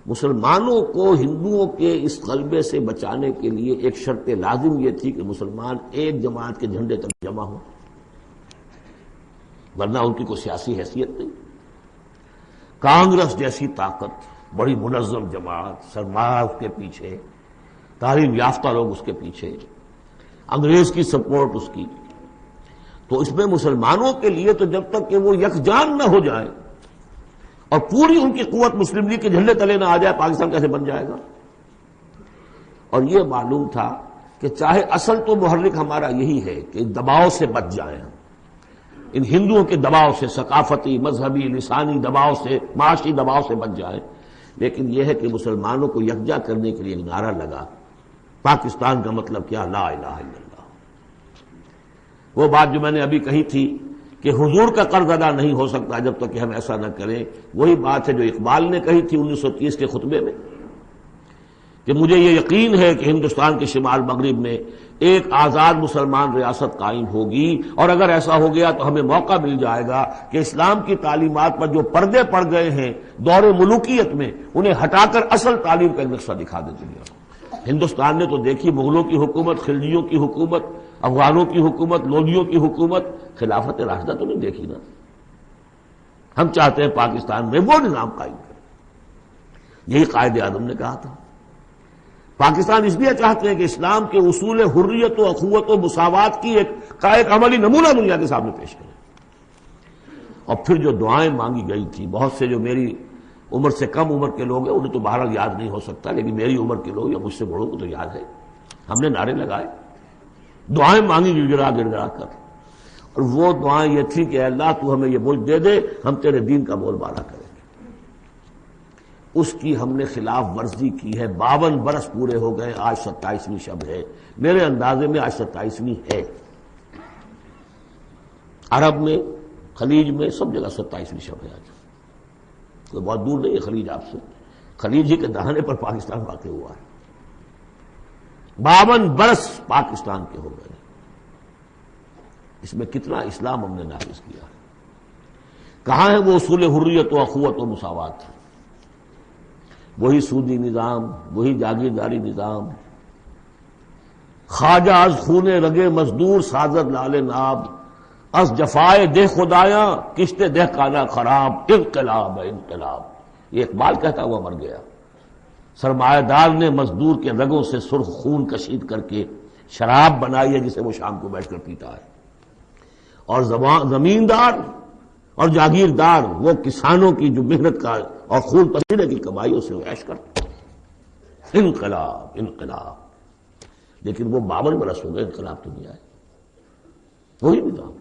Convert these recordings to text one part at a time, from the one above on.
مسلمانوں کو ہندوؤں کے اس غلبے سے بچانے کے لیے ایک شرط لازم یہ تھی کہ مسلمان ایک جماعت کے جھنڈے تک جمع ہوں، ورنہ ان کی کوئی سیاسی حیثیت نہیں۔ کانگریس جیسی طاقت، بڑی منظم جماعت، سرمایہ اس کے پیچھے، تعلیم یافتہ لوگ اس کے پیچھے، انگریز کی سپورٹ اس کی، تو اس میں مسلمانوں کے لیے تو جب تک کہ وہ یکجان نہ ہو جائے اور پوری ان کی قوت مسلم لیگ کے جھنڈے تلے نہ آ جائے، پاکستان کیسے بن جائے گا؟ اور یہ معلوم تھا کہ چاہے اصل تو محرک ہمارا یہی ہے کہ دباؤ سے بچ جائیں ہم، ان ہندوؤں کے دباؤ سے، ثقافتی، مذہبی، لسانی دباؤ سے، معاشی دباؤ سے بچ جائیں، لیکن یہ ہے کہ مسلمانوں کو یکجا کرنے کے لیے ایک نعرہ لگا، پاکستان کا مطلب کیا؟ لا الہ الا اللہ۔ وہ بات جو میں نے ابھی کہی تھی کہ حضور کا قرض ادا نہیں ہو سکتا جب تک کہ ہم ایسا نہ کریں، وہی بات ہے جو اقبال نے کہی تھی 1930 کے خطبے میں کہ مجھے یہ یقین ہے کہ ہندوستان کے شمال مغرب میں ایک آزاد مسلمان ریاست قائم ہوگی، اور اگر ایسا ہو گیا تو ہمیں موقع مل جائے گا کہ اسلام کی تعلیمات پر جو پردے پڑ گئے ہیں دور ملوکیت میں، انہیں ہٹا کر اصل تعلیم کا ایک نقشہ دکھا دے دنیا کو۔ ہندوستان نے تو دیکھی مغلوں کی حکومت، خلجیوں کی حکومت، افغانوں کی حکومت، لودھیوں کی حکومت، خلافت راشدہ تو نہیں دیکھی نا۔ ہم چاہتے ہیں پاکستان میں وہ نظام قائم کریں، یہی قائد اعظم نے کہا تھا۔ پاکستان اس لیے چاہتے ہیں کہ اسلام کے اصول حریت و اخوت و مساوات کی ایک عملی نمونہ دنیا کے سامنے پیش کریں۔ اور پھر جو دعائیں مانگی گئی تھی، بہت سے جو میری عمر سے کم عمر کے لوگ ہیں انہیں تو بہرحال یاد نہیں ہو سکتا، لیکن میری عمر کے لوگ یا مجھ سے بڑوں کو تو یاد ہے، ہم نے نعرے لگائے، دعائیں مانگی گڑ گڑا کر، اور وہ دعائیں یہ تھی کہ اے اللہ تو ہمیں یہ ملک دے دے، ہم تیرے دین کا بول بالا کریں گے۔ اس کی ہم نے خلاف ورزی کی ہے، 52 برس پورے ہو گئے، آج 27ویں شب ہے، میرے اندازے میں آج 27ویں ہے، عرب میں، خلیج میں، سب جگہ 27ویں شب ہے۔ آج کوئی بہت دور نہیں ہے خلیج آپ سے، خلیج ہی کے دہانے پر پاکستان واقع ہوا ہے۔ 52 برس پاکستان کے ہو گئے، اس میں کتنا اسلام ہم نے نافذ کیا ہے؟ کہاں ہے وہ اصول حریت و اخوت و مساوات؟ وہی سودی نظام، وہی جاگیرداری نظام، خواجہ از خون رگے مزدور سازد لال ناب، از جفائے دہ خدایاں کشت دہ کانا خراب، انقلاب انقلاب۔ یہ اقبال کہتا ہوا مر گیا۔ سرمایہ دار نے مزدور کے رگوں سے سرخ خون کشید کر کے شراب بنائی ہے جسے وہ شام کو بیٹھ کر پیتا ہے، اور زمیندار اور جاگیردار وہ کسانوں کی جو محنت کا اور خون پسینے کی کمائیوں سے عیش کرتے۔ انقلاب انقلاب، لیکن وہ 52 برس ہو گئے انقلاب تو نہیں آئے، وہی نظام۔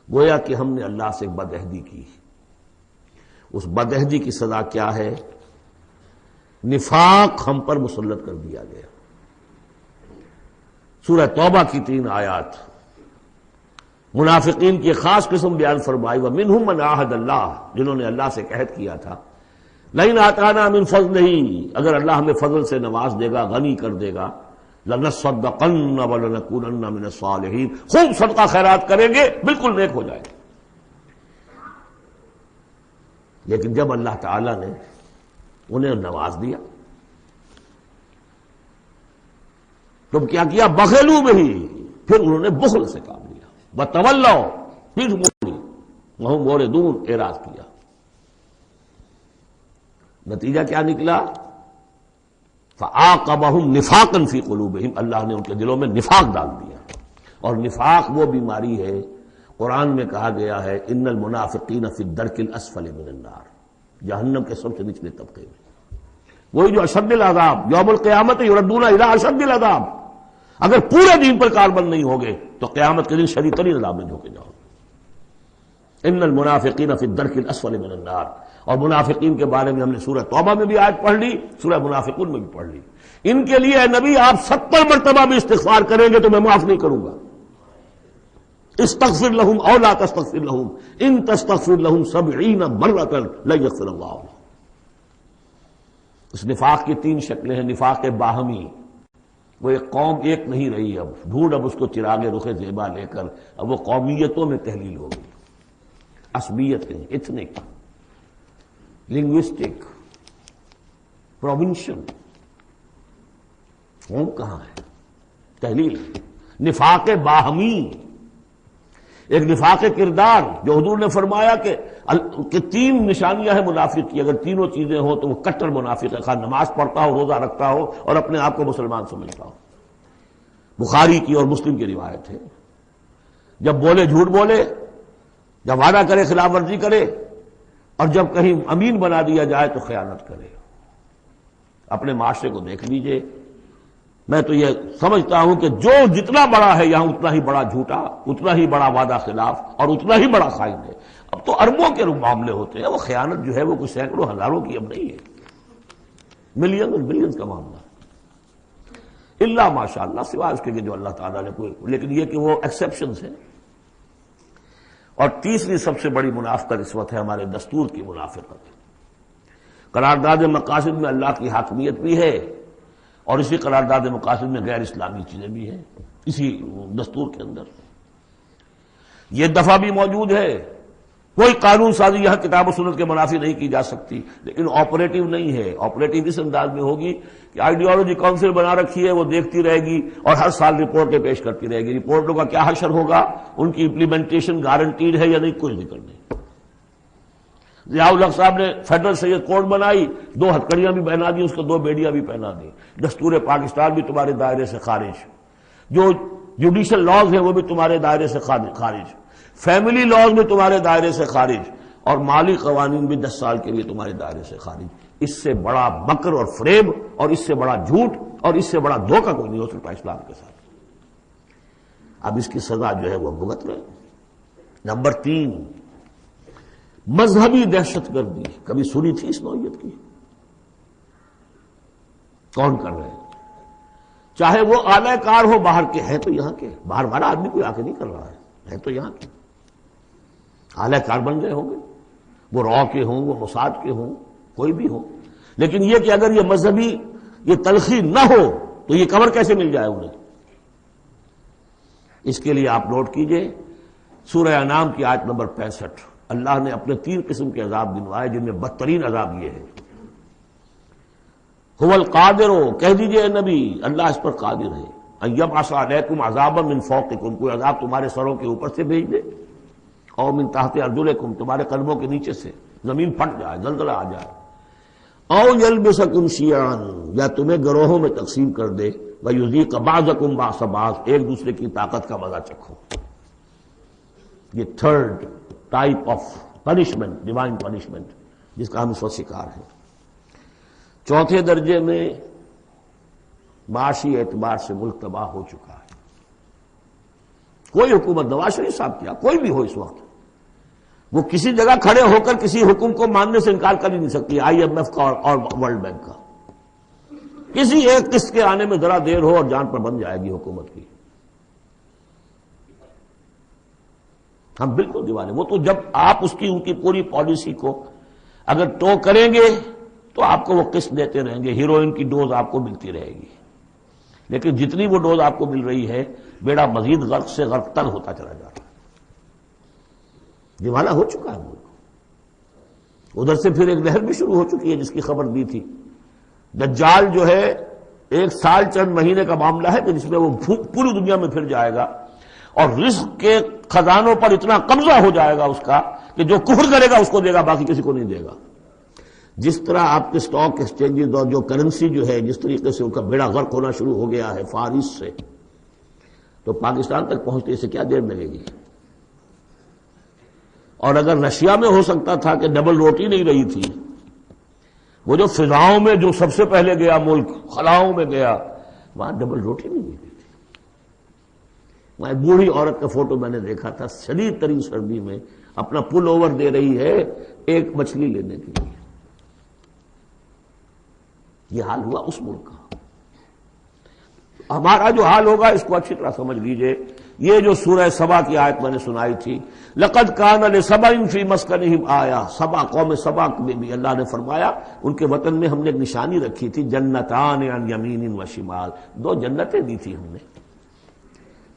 گویا کہ ہم نے اللہ سے ایک بدعہدی کی، اس بدعہدی کی سزا کیا ہے؟ نفاق ہم پر مسلط کر دیا گیا۔ سورہ توبہ کی 3 آیات منافقین کی خاص قسم بیان فرمائی، وَمِنْهُمْ مَنْ عَاهَدَ اللَّهَ، جنہوں نے اللہ سے عہد کیا تھا، لَئِنْ آتَانَا مِنْ فَضْلِهِ، اگر اللہ ہمیں فضل سے نواز دے گا، غنی کر دے گا، لَنَصَّدَّقَنَّ وَلَنَكُونَنَّ مِنَ الصَّالِحِينَ، خوب صدقہ خیرات کریں گے، بالکل نیک ہو جائے گا۔ لیکن جب اللہ تعالیٰ نے انہیں نواز دیا، تم کیا کیا؟ بخلوا بہ، پھر انہوں نے بخل سے کام لیا، وتولوا، پھر موڑی، وہم موردون، اعراض کیا۔ نتیجہ کیا نکلا؟ فعاقبہم نفاقا فی قلوبہم، اللہ نے ان کے دلوں میں نفاق ڈال دیا۔ اور نفاق وہ بیماری ہے، قرآن میں کہا گیا ہے ان المنافقین فی الدرک الاسفل من النار، جہنم کے سب سے نچلے طبقے میں، وہی جو اشد العذاب، یوم القیامت یردون الی اشد العذاب، اگر پورے دین پر کاربند نہیں ہوگے تو قیامت کے دن شدید ترین عذاب میں جھونکے جاؤ۔ ان المنافقین فی الدرک الاسفل من النار، اور منافقین کے بارے میں ہم نے سورہ توبہ میں بھی آیت پڑھ لی، سورہ منافقون میں بھی پڑھ لی۔ ان کے لیے اے نبی آپ 70 مرتبہ بھی استغفار کریں گے تو میں معاف نہیں کروں گا۔ استغفر لهم او لا تستغفر لهم ان تستغفر لهم 70 مرة لن يغفر الله لهم۔ اس نفاق کی 3 شکلیں ہیں۔ نفاق باہمی، وہ ایک قوم ایک نہیں رہی، اب ڈھونڈ اب اس کو چراغ رخ زیبا لے کر اب وہ قومیتوں میں تحلیل ہو گئی، عصبیتیں، ایتھنک، لنگوسٹک، پروونشل قوم کہاں ہے؟ تحلیل نفاق باہمی، ایک نفاق کردار جو حضور نے فرمایا کہ تین نشانیاں ہیں منافق کی، اگر تینوں چیزیں ہوں تو وہ کٹر منافق ہے، خواہ نماز پڑھتا ہو، روزہ رکھتا ہو اور اپنے آپ کو مسلمان سمجھتا ہو۔ بخاری کی اور مسلم کی روایت ہے، جب بولے جھوٹ بولے، جب وعدہ کرے خلاف ورزی کرے، اور جب کہیں امین بنا دیا جائے تو خیانت کرے۔ اپنے معاشرے کو دیکھ لیجئے، میں تو یہ سمجھتا ہوں کہ جو جتنا بڑا ہے یہاں اتنا ہی بڑا جھوٹا، اتنا ہی بڑا وعدہ خلاف اور اتنا ہی بڑا خائن ہے۔ اب تو اربوں کے معاملے ہوتے ہیں، وہ خیانت جو ہے وہ کچھ سینکڑوں ہزاروں کی اب نہیں ہے، ملین اور بلینز کا معاملہ، اللہ ماشاء اللہ، سوائے اس کے جو اللہ تعالیٰ نے کوئی، لیکن یہ کہ وہ ایکسیپشنز ہیں۔ اور تیسری سب سے بڑی منافقت اس وقت ہے ہمارے دستور کی منافقت۔ قرارداد مقاصد میں اللہ کی حاکمیت بھی ہے اور اسی قرارداد مقاصد میں غیر اسلامی چیزیں بھی ہیں، اسی دستور کے اندر یہ دفعہ بھی موجود ہے۔ کوئی قانون سازی یہاں کتاب و سنت کے منافی نہیں کی جا سکتی، لیکن آپریٹو نہیں ہے۔ آپریٹو اس انداز میں ہوگی کہ آئیڈیالوجی کونسل بنا رکھی ہے، وہ دیکھتی رہے گی اور ہر سال رپورٹیں پیش کرتی رہے گی۔ رپورٹوں کا کیا حشر ہوگا، ان کی امپلیمنٹیشن گارنٹیڈ ہے یا نہیں، کوئی ذکر نہیں۔ ضیاء الحق صاحب نے فیڈرل سید کوڈ بنائی، 2 ہتھکڑیاں بھی پہنا دی، اس کو 2 بیڑیاں بھی پہنا دی۔ دستور پاکستان بھی تمہارے دائرے سے خارج، جو جوڈیشل لاز ہیں وہ بھی تمہارے دائرے سے خارج، فیملی لاز بھی تمہارے دائرے سے خارج، اور مالی قوانین بھی 10 سال کے لیے تمہارے دائرے سے خارج۔ اس سے بڑا مکر اور فریب اور اس سے بڑا جھوٹ اور اس سے بڑا دھوکہ کوئی نہیں ہو سکتا اسلام کے ساتھ۔ اب اس کی سزا جو ہے وہ بھگت رہے۔ نمبر 3، مذہبی دہشت گردی، کبھی سنی تھی اس نوعیت کی؟ کون کر رہے ہیں؟ چاہے وہ اعلی کار ہو باہر کے، ہیں تو یہاں کے، باہر والا آدمی کوئی آ کے نہیں کر رہا ہے تو یہاں کے اعلی کار بن گئے ہوں گے، وہ را کے ہوں، وہ موساد کے ہوں، کوئی بھی ہو۔ لیکن یہ کہ اگر یہ مذہبی یہ تلخی نہ ہو تو یہ کور کیسے مل جائے انہیں؟ اس کے لیے آپ نوٹ کیجئے سورہ انعام کی آیت نمبر 65، اللہ نے اپنے 3 قسم کے عذاب گنوائے، جن میں بدترین عذاب یہ ہے۔ هو القادر، کہہ دیجئے اے نبی اللہ اس پر قادر ہے، ان یبعث علیکم عذابا من فوقکم، کوئی عذاب تمہارے سروں کے اوپر سے بھیج دے، او من تحت ارجلکم، تمہارے قدموں کے نیچے سے زمین پھٹ جائے، زلزلہ آ جائے، او یلبسکم شیعا، یا تمہیں گروہوں میں تقسیم کر دے، ویذیق بعضکم بعض بعض، ایک دوسرے کی طاقت کا مزہ چکھو۔ یہ 3rd type of punishment, divine punishment, جس کا ہم اس وقت شکار ہیں۔ 4تھے درجے میں معاشی اعتبار سے ملک تباہ ہو چکا ہے۔ کوئی حکومت، نواز شریف صاحب کیا، کوئی بھی ہو اس وقت، وہ کسی جگہ کھڑے ہو کر کسی حکم کو ماننے سے انکار کر ہی نہیں سکتی، IMF کا اور ورلڈ بینک کا۔ کسی ایک قسط کے آنے میں ذرا دیر ہو اور جان پر بن جائے گی حکومت کی۔ ہم بالکل دیوانے، وہ تو جب آپ اس کی ان کی پوری پالیسی کو اگر ٹو کریں گے تو آپ کو وہ قسط دیتے رہیں گے، ہیروئن کی ڈوز آپ کو ملتی رہے گی، لیکن جتنی وہ ڈوز آپ کو مل رہی ہے بیڑا مزید غرق سے غرق تر ہوتا چلا جا رہا ہے۔ دیوانہ ہو چکا ہے ملک۔ ادھر سے پھر ایک لہر بھی شروع ہو چکی ہے جس کی خبر دی تھی، دجال جو ہے 1 سال چند مہینے کا معاملہ ہے کہ جس میں وہ پوری دنیا میں پھر جائے گا اور رزق کے خزانوں پر اتنا قبضہ ہو جائے گا اس کا کہ جو کفر کرے گا اس کو دے گا، باقی کسی کو نہیں دے گا۔ جس طرح آپ کے سٹاک ایکسچینجز اور جو کرنسی جو ہے جس طریقے سے ان کا بیڑا غرق ہونا شروع ہو گیا ہے فارس سے، تو پاکستان تک پہنچنے سے کیا دیر لگے گی؟ اور اگر رشیا میں ہو سکتا تھا کہ ڈبل روٹی نہیں رہی تھی، وہ جو فضاؤں میں جو سب سے پہلے گیا ملک، خلاؤں میں گیا، وہاں ڈبل روٹی نہیں ملتی تھی۔ وہاں ایک بوڑھی عورت کا فوٹو میں نے دیکھا تھا، شدید ترین سردی میں اپنا پل اوور دے رہی ہے ایک مچھلی لینے کے لیے۔ یہ حال ہوا اس ملک کا۔ ہمارا جو حال ہوگا اس کو اچھی طرح سمجھ لیجئے۔ یہ جو سورہ سبا کی آیت میں نے سنائی تھی، لقد کان لسبأ فی مسکنہم آیہ، سبا قوم سبا میں بھی اللہ نے فرمایا ان کے وطن میں ہم نے ایک نشانی رکھی تھی، جنتان عن یمین و شمال، 2 جنتیں دی تھی ہم نے۔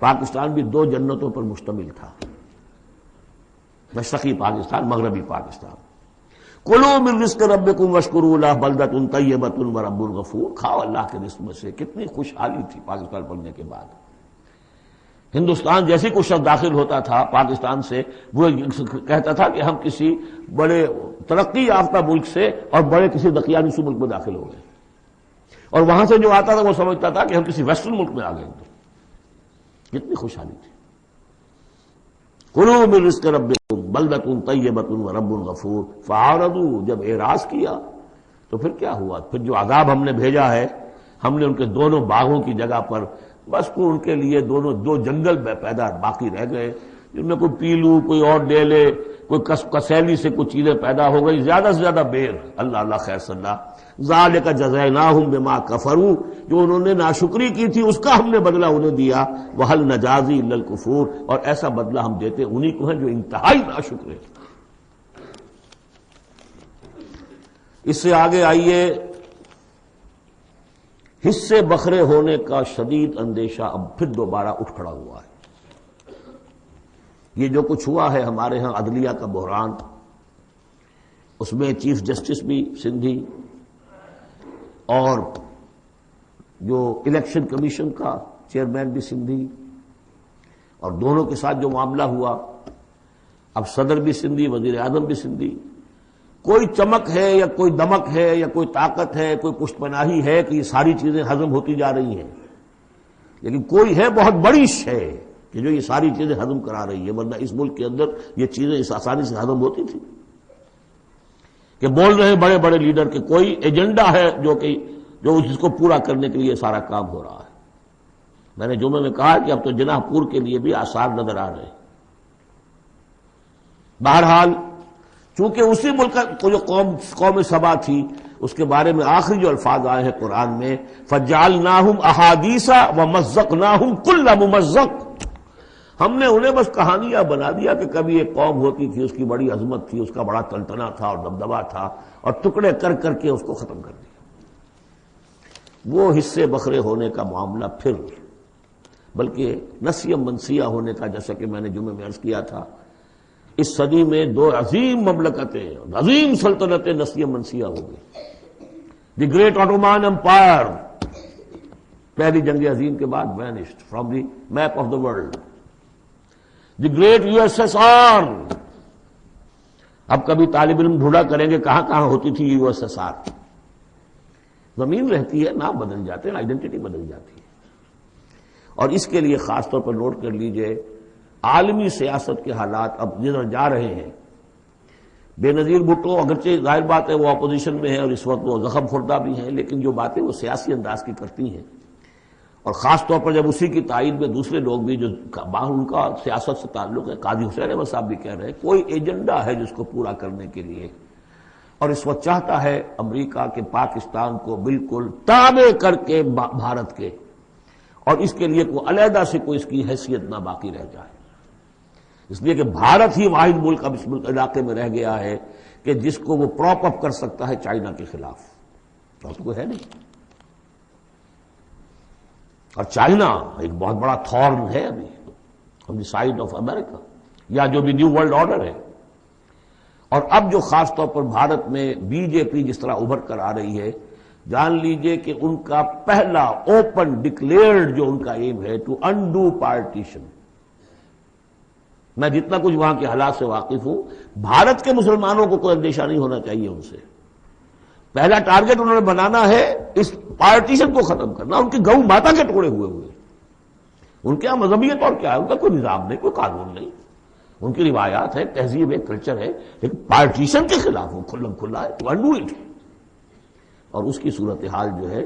پاکستان بھی 2 جنتوں پر مشتمل تھا، مشرقی پاکستان، مغربی پاکستان۔ کلوا من رزق ربکم واشکروا لہ بلدۃ طیبۃ ورب غفور، کھاؤ اللہ کے رزق میں سے۔ کتنی خوشحالی تھی پاکستان بننے کے بعد۔ ہندوستان جیسے کوئی شخص داخل ہوتا تھا پاکستان سے، وہ کہتا تھا کہ ہم کسی بڑے ترقی یافتہ ملک سے اور بڑے کسی دقیانوسی ملک میں داخل ہو گئے، اور وہاں سے جو آتا تھا وہ سمجھتا تھا کہ ہم کسی ویسٹرن ملک میں آ گئے۔ کتنی خوشحالی تھی۔ کلوا من رزق ربکم بلدۃ طیبۃ ورب غفور فاعرضوا، جب اعراض کیا تو پھر کیا ہوا؟ پھر جو عذاب ہم نے بھیجا ہے، ہم نے ان کے دونوں باغوں کی جگہ پر بس کو ان کے لیے دو جنگل پیدا باقی رہ گئے، جن میں کوئی پیلو، کوئی اور ڈیلے، کوئی کسیلی سے کچھ چیزیں پیدا ہو گئی، زیادہ سے زیادہ بیر۔ اللہ اللہ خیر صلی اللہ۔ ذالک جزیناہم بما کفروا، جو انہوں نے ناشکری کی تھی اس کا ہم نے بدلہ انہیں دیا۔ وہل نجازی الا الکفور، اور ایسا بدلہ ہم دیتے انہی کو ہیں جو انتہائی ناشکر ہیں۔ اس سے آگے آئیے، حصے بکھرے ہونے کا شدید اندیشہ اب پھر دوبارہ اٹھ کھڑا ہوا ہے۔ یہ جو کچھ ہوا ہے ہمارے ہاں عدلیہ کا بحران، اس میں چیف جسٹس بھی سندھی اور جو الیکشن کمیشن کا چیئرمین بھی سندھی، اور دونوں کے ساتھ جو معاملہ ہوا، اب صدر بھی سندھی، وزیر اعظم بھی سندھی۔ کوئی چمک ہے یا کوئی دمک ہے یا کوئی طاقت ہے، کوئی پشت پناہی ہے کہ یہ ساری چیزیں ہضم ہوتی جا رہی ہیں، لیکن کوئی ہے بہت بڑی شے کہ جو یہ ساری چیزیں ہضم کرا رہی ہے، ورنہ اس ملک کے اندر یہ چیزیں اس آسانی سے ہضم ہوتی تھی؟ کہ بول رہے ہیں بڑے بڑے لیڈر کہ کوئی ایجنڈا ہے جو اس کو پورا کرنے کے لیے سارا کام ہو رہا ہے۔ میں نے جمعے میں کہا کہ اب تو جناح پور کے لیے بھی آثار نظر آ رہے ہیں۔ بہرحال چونکہ اسی ملک کو جو قوم سبا تھی، اس کے بارے میں آخری جو الفاظ آئے ہیں قرآن میں، فَجَعَلْنَاهُمْ أَحَادِيثَ وَمَزَّقْنَاهُمْ كُلَّ مُمَزَّقٍ، ہم نے انہیں بس کہانیاں بنا دیا کہ کبھی ایک قوم ہوتی تھی، اس کی بڑی عظمت تھی، اس کا بڑا تنتنا تھا اور دبدبا تھا، اور ٹکڑے کر کر کے اس کو ختم کر دیا۔ وہ حصے بکھرے ہونے کا معاملہ پھر، بلکہ نسیہ منسیہ ہونے کا، جیسا کہ میں نے جمعے میں عرض کیا تھا، اس صدی میں دو عظیم مملکتیں، عظیم سلطنتیں نسیہ منسیہ ہو گئی۔ دی گریٹ آٹومان امپائر، پہلی جنگ عظیم کے بعد vanished from the map of the world. The great USSR، اب کبھی طالب علم ڈھونڈا کریں گے کہاں کہاں ہوتی تھی USSR۔ زمین رہتی ہے، نام بدل جاتے ہیں، آئیڈینٹی بدل جاتی ہے۔ اور اس کے لیے خاص طور پر نوٹ کر لیجئے، عالمی سیاست کے حالات اب جدھر جا رہے ہیں۔ بے نظیر بھٹو اگرچہ ظاہر بات ہے وہ اپوزیشن میں ہے اور اس وقت وہ زخم خوردہ بھی ہیں، لیکن جو باتیں وہ سیاسی انداز کی کرتی ہیں، اور خاص طور پر جب اسی کی تائید میں دوسرے لوگ بھی جو ان کا سیاست سے تعلق ہے، قاضی حسین احمد صاحب بھی کہہ رہے ہیں کوئی ایجنڈا ہے جس کو پورا کرنے کے لیے، اور اس وقت چاہتا ہے امریکہ کہ پاکستان کو بالکل تابع کر کے بھارت کے، اور اس کے لیے کوئی علیحدہ سے کوئی اس کی حیثیت نہ باقی رہ جائے، اس لیے کہ بھارت ہی واحد ملک اب اس ملک علاقے میں رہ گیا ہے کہ جس کو وہ پراپ اپ کر سکتا ہے چائنا کے خلاف، اور تو کوئی ہے نہیں۔ اور چائنا ایک بہت بڑا تھورن ہے ابھی آن دی سائڈ آف امریکہ، یا جو بھی نیو ورلڈ آرڈر ہے۔ اور اب جو خاص طور پر بھارت میں BJP جس طرح ابھر کر آ رہی ہے، جان لیجئے کہ ان کا پہلا اوپن ڈکلیئرڈ جو ان کا ایم ہے ٹو انڈو پارٹیشن۔ میں جتنا کچھ وہاں کے حالات سے واقف ہوں، بھارت کے مسلمانوں کو کوئی اندیشہ نہیں ہونا چاہیے ان سے۔ پہلا ٹارگٹ انہوں نے بنانا ہے اس پارٹیشن کو ختم کرنا۔ ان کی گو ماتا کے ٹکڑے ہوئے ان کے یہاں مذہبیت اور کیا ہے، ان کا کوئی نظام نہیں، کوئی قانون نہیں، ان کی روایات ہے، تہذیب ہے، کلچر ہے، لیکن پارٹیشن کے خلاف وہ کھلم کھلا ہے ٹو انڈو اٹ۔ اور اس کی صورتحال جو ہے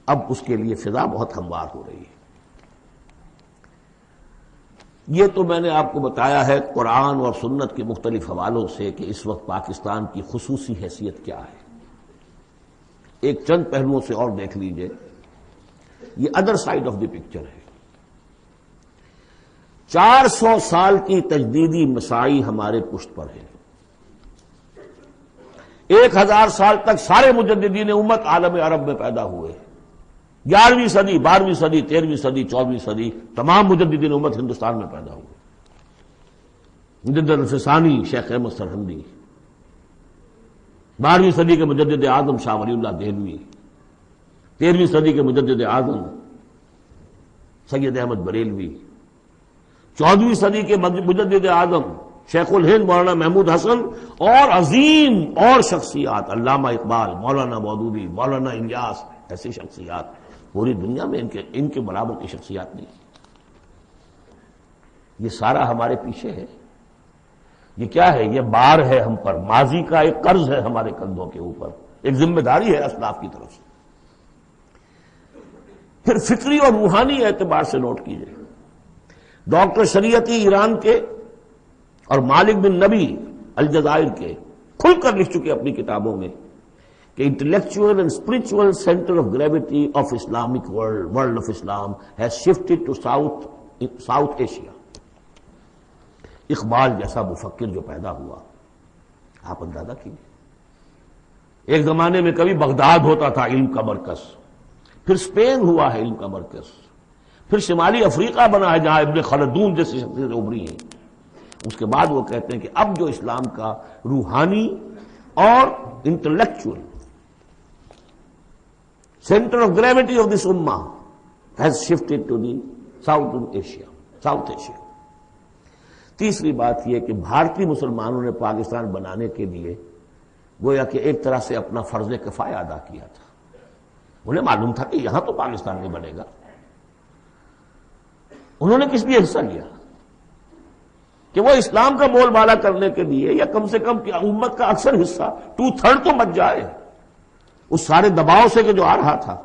اب اس کے لیے فضا بہت ہموار ہو رہی ہے۔ یہ تو میں نے آپ کو بتایا ہے قرآن اور سنت کے مختلف حوالوں سے کہ اس وقت پاکستان کی خصوصی حیثیت کیا ہے۔ ایک چند پہلوؤں سے اور دیکھ لیجئے، یہ other side of the picture ہے۔ 400 سال کی تجدیدی مساعی ہمارے پشت پر ہے۔ 1000 سال تک سارے مجددین امت عالم عرب میں پیدا ہوئے۔ 11ویں صدی، 12ویں صدی، 13ویں صدی، 14ویں صدی، تمام مجددین امت ہندوستان میں پیدا ہوئے۔ مجدد الفسانی، شیخ احمد سرہندی، 12ویں صدی کے مجدد اعظم شاہ ولی اللہ دہلوی، 13ویں صدی کے مجدد اعظم سید احمد بریلوی، 14ویں صدی کے مجدد اعظم شیخ الہند مولانا محمود حسن، اور عظیم اور شخصیات علامہ اقبال، مولانا مودودی، مولانا الیاس، ایسی شخصیات پوری دنیا میں ان کے برابر کی شخصیات نہیں۔ یہ سارا ہمارے پیچھے ہے۔ یہ کیا ہے؟ یہ بار ہے ہم پر، ماضی کا ایک قرض ہے ہمارے کندھوں کے اوپر، ایک ذمہ داری ہے اسلاف کی طرف سے۔ پھر فکری اور روحانی اعتبار سے نوٹ کیجئے، ڈاکٹر شریعتی ایران کے اور مالک بن نبی الجزائر کے کھل کر لکھ چکے اپنی کتابوں میں کہ intellectual and spiritual centre of gravity of Islamic world of Islam has shifted to South Asia. Iqbal جیسا مفکر جو پیدا ہوا، آپ اندازہ کیجیے، ایک زمانے میں کبھی بغداد ہوتا تھا علم کا مرکز، پھر اسپین ہوا ہے علم کا مرکز، پھر شمالی افریقہ بنا ہے جہاں ابن خلدون جیسی شخصیتیں ابھری ہیں۔ اس کے بعد وہ کہتے ہیں کہ اب جو اسلام کا روحانی اور intellectual centre of gravity of this امہ has shifted to the South Asia. تیسری بات یہ کہ بھارتی مسلمانوں نے پاکستان بنانے کے لیے گویا کہ ایک طرح سے اپنا فرض کفایہ ادا کیا تھا۔ انہیں معلوم تھا کہ یہاں تو پاکستان نہیں بنے گا، انہوں نے کس لیے حصہ لیا؟ کہ وہ اسلام کا بول بالا کرنے کے لیے، یا کم سے کم امت کا اکثر حصہ 2/3 تو بچ جائے اس سارے دباؤ سے کہ جو آ رہا تھا۔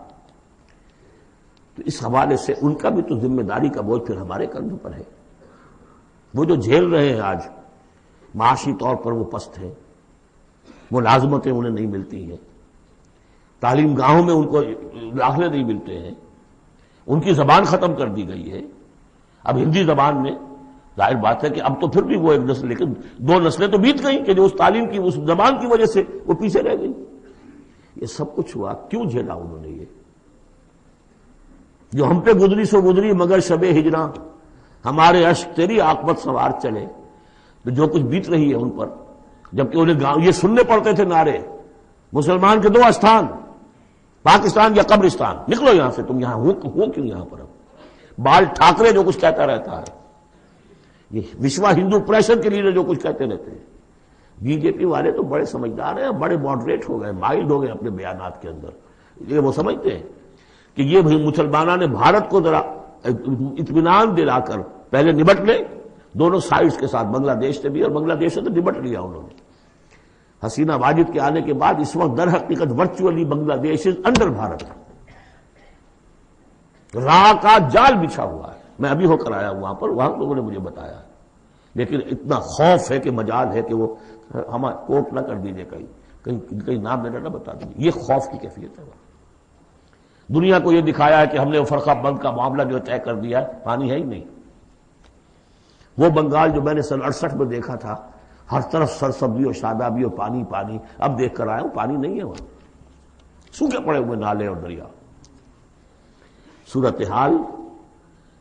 تو اس حوالے سے ان کا بھی تو ذمہ داری کا بوجھ پھر ہمارے کندھوں پر ہے۔ وہ جو جھیل رہے ہیں آج، معاشی طور پر وہ پست ہیں، ملازمتیں انہیں نہیں ملتی ہیں، تعلیم گاہوں میں ان کو داخلے نہیں ملتے ہیں، ان کی زبان ختم کر دی گئی ہے۔ اب ہندی زبان میں ظاہر بات ہے کہ اب تو پھر بھی وہ ایک نسل، لیکن 2 نسلیں تو بیت گئیں کہ جو اس تعلیم کی، اس زبان کی وجہ سے وہ پیچھے رہ گئی۔ یہ سب کچھ ہوا، کیوں جھیلا انہوں نے؟ یہ جو ہم پہ گزری سو گزری مگر شب ہجراں، ہمارے اشک تیری عاقبت سوار چلے، تو جو کچھ بیت رہی ہے ان پر، جبکہ انہیں یہ سننے پڑتے تھے نعرے، مسلمان کے 2 استھان، پاکستان یا قبرستان، نکلو یہاں سے، تم یہاں ہو کیوں یہاں پر؟ اب بال ٹھاکرے جو کچھ کہتا رہتا ہے، یہ وشوا ہندو پریشر کے لیے جو کچھ کہتے رہتے ہیں۔ بی جے پی والے تو بڑے سمجھدار ہیں، بڑے ماڈریٹ ہو گئے، مائلڈ ہو گئے اپنے بیانات کے اندر۔ یہ وہ سمجھتے ہیں کہ یہ مسلمانوں نے بھارت کو ذرا اطمینان دلا کر پہلے نبٹ لے، دونوں سائڈز کے ساتھ، بنگلہ دیش سے بھی اور بنگلہ دیش سے تو نبٹ لیا انہوں نے۔ حسینہ واجد کے آنے کے بعد اس وقت در حقیقت ورچولی بنگلہ دیش از انڈر بھارت، راہ کا جال بچھا ہوا ہے۔ میں ابھی ہو کر آیا وہاں پر، وہاں لوگوں نے مجھے بتایا، لیکن اتنا خوف ہے کہ مجال ہے کہ وہ ہمیں کوٹ نہ کر دیجیے، کہیں نام لینا نہ بتا دیجیے۔ یہ خوف کی کیفیت ہے۔ دنیا کو یہ دکھایا ہے کہ ہم نے فرقہ بند کا معاملہ جو طے کر دیا ہے، پانی ہے ہی نہیں۔ وہ بنگال جو میں نے سن 68 میں دیکھا تھا، ہر طرف سرسبزی اور شادابی اور پانی پانی، اب دیکھ کر آیا ہوں پانی نہیں ہے وہاں، سوکھے پڑے ہوئے نالے اور دریا۔ صورتحال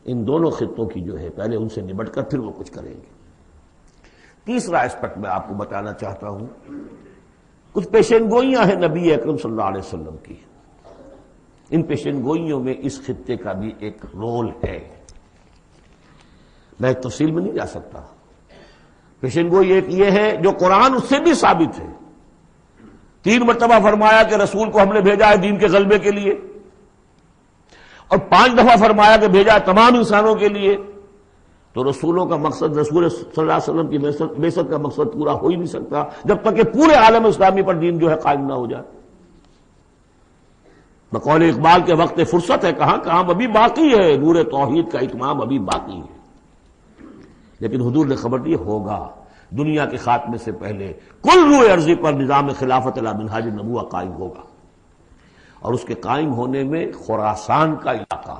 ان دونوں خطوں کی جو ہے، پہلے ان سے نبٹ کر پھر وہ کچھ کریں گے۔ تیسرا اسپیکٹ میں آپ کو بتانا چاہتا ہوں، کچھ پیشین گوئیاں ہیں نبی اکرم صلی اللہ علیہ وسلم کی۔ ان پیشین گوئیوں میں اس خطے کا بھی ایک رول ہے، میں تفصیل میں نہیں جا سکتا۔ پیشین گوئی ایک یہ ہے جو قرآن اس سے بھی ثابت ہے، 3 مرتبہ فرمایا کہ رسول کو ہم نے بھیجا ہے دین کے غلبے کے لیے، اور 5 دفعہ فرمایا کہ بھیجا ہے تمام انسانوں کے لیے۔ تو رسولوں کا مقصد، رسول صلی اللہ علیہ وسلم کی بعثت کا مقصد پورا ہو ہی نہیں سکتا جب تک کہ پورے عالم اسلامی پر دین جو ہے قائم نہ ہو جائے۔ بقول اقبال کے وقت فرصت ہے، کہاں کام ابھی باقی ہے، نور توحید کا اتمام ابھی باقی ہے۔ لیکن حضور نے خبر دی ہوگا، دنیا کے خاتمے سے پہلے کل روئے ارضی پر نظام خلافت علی منہاج النبوہ قائم ہوگا، اور اس کے قائم ہونے میں خراسان کا علاقہ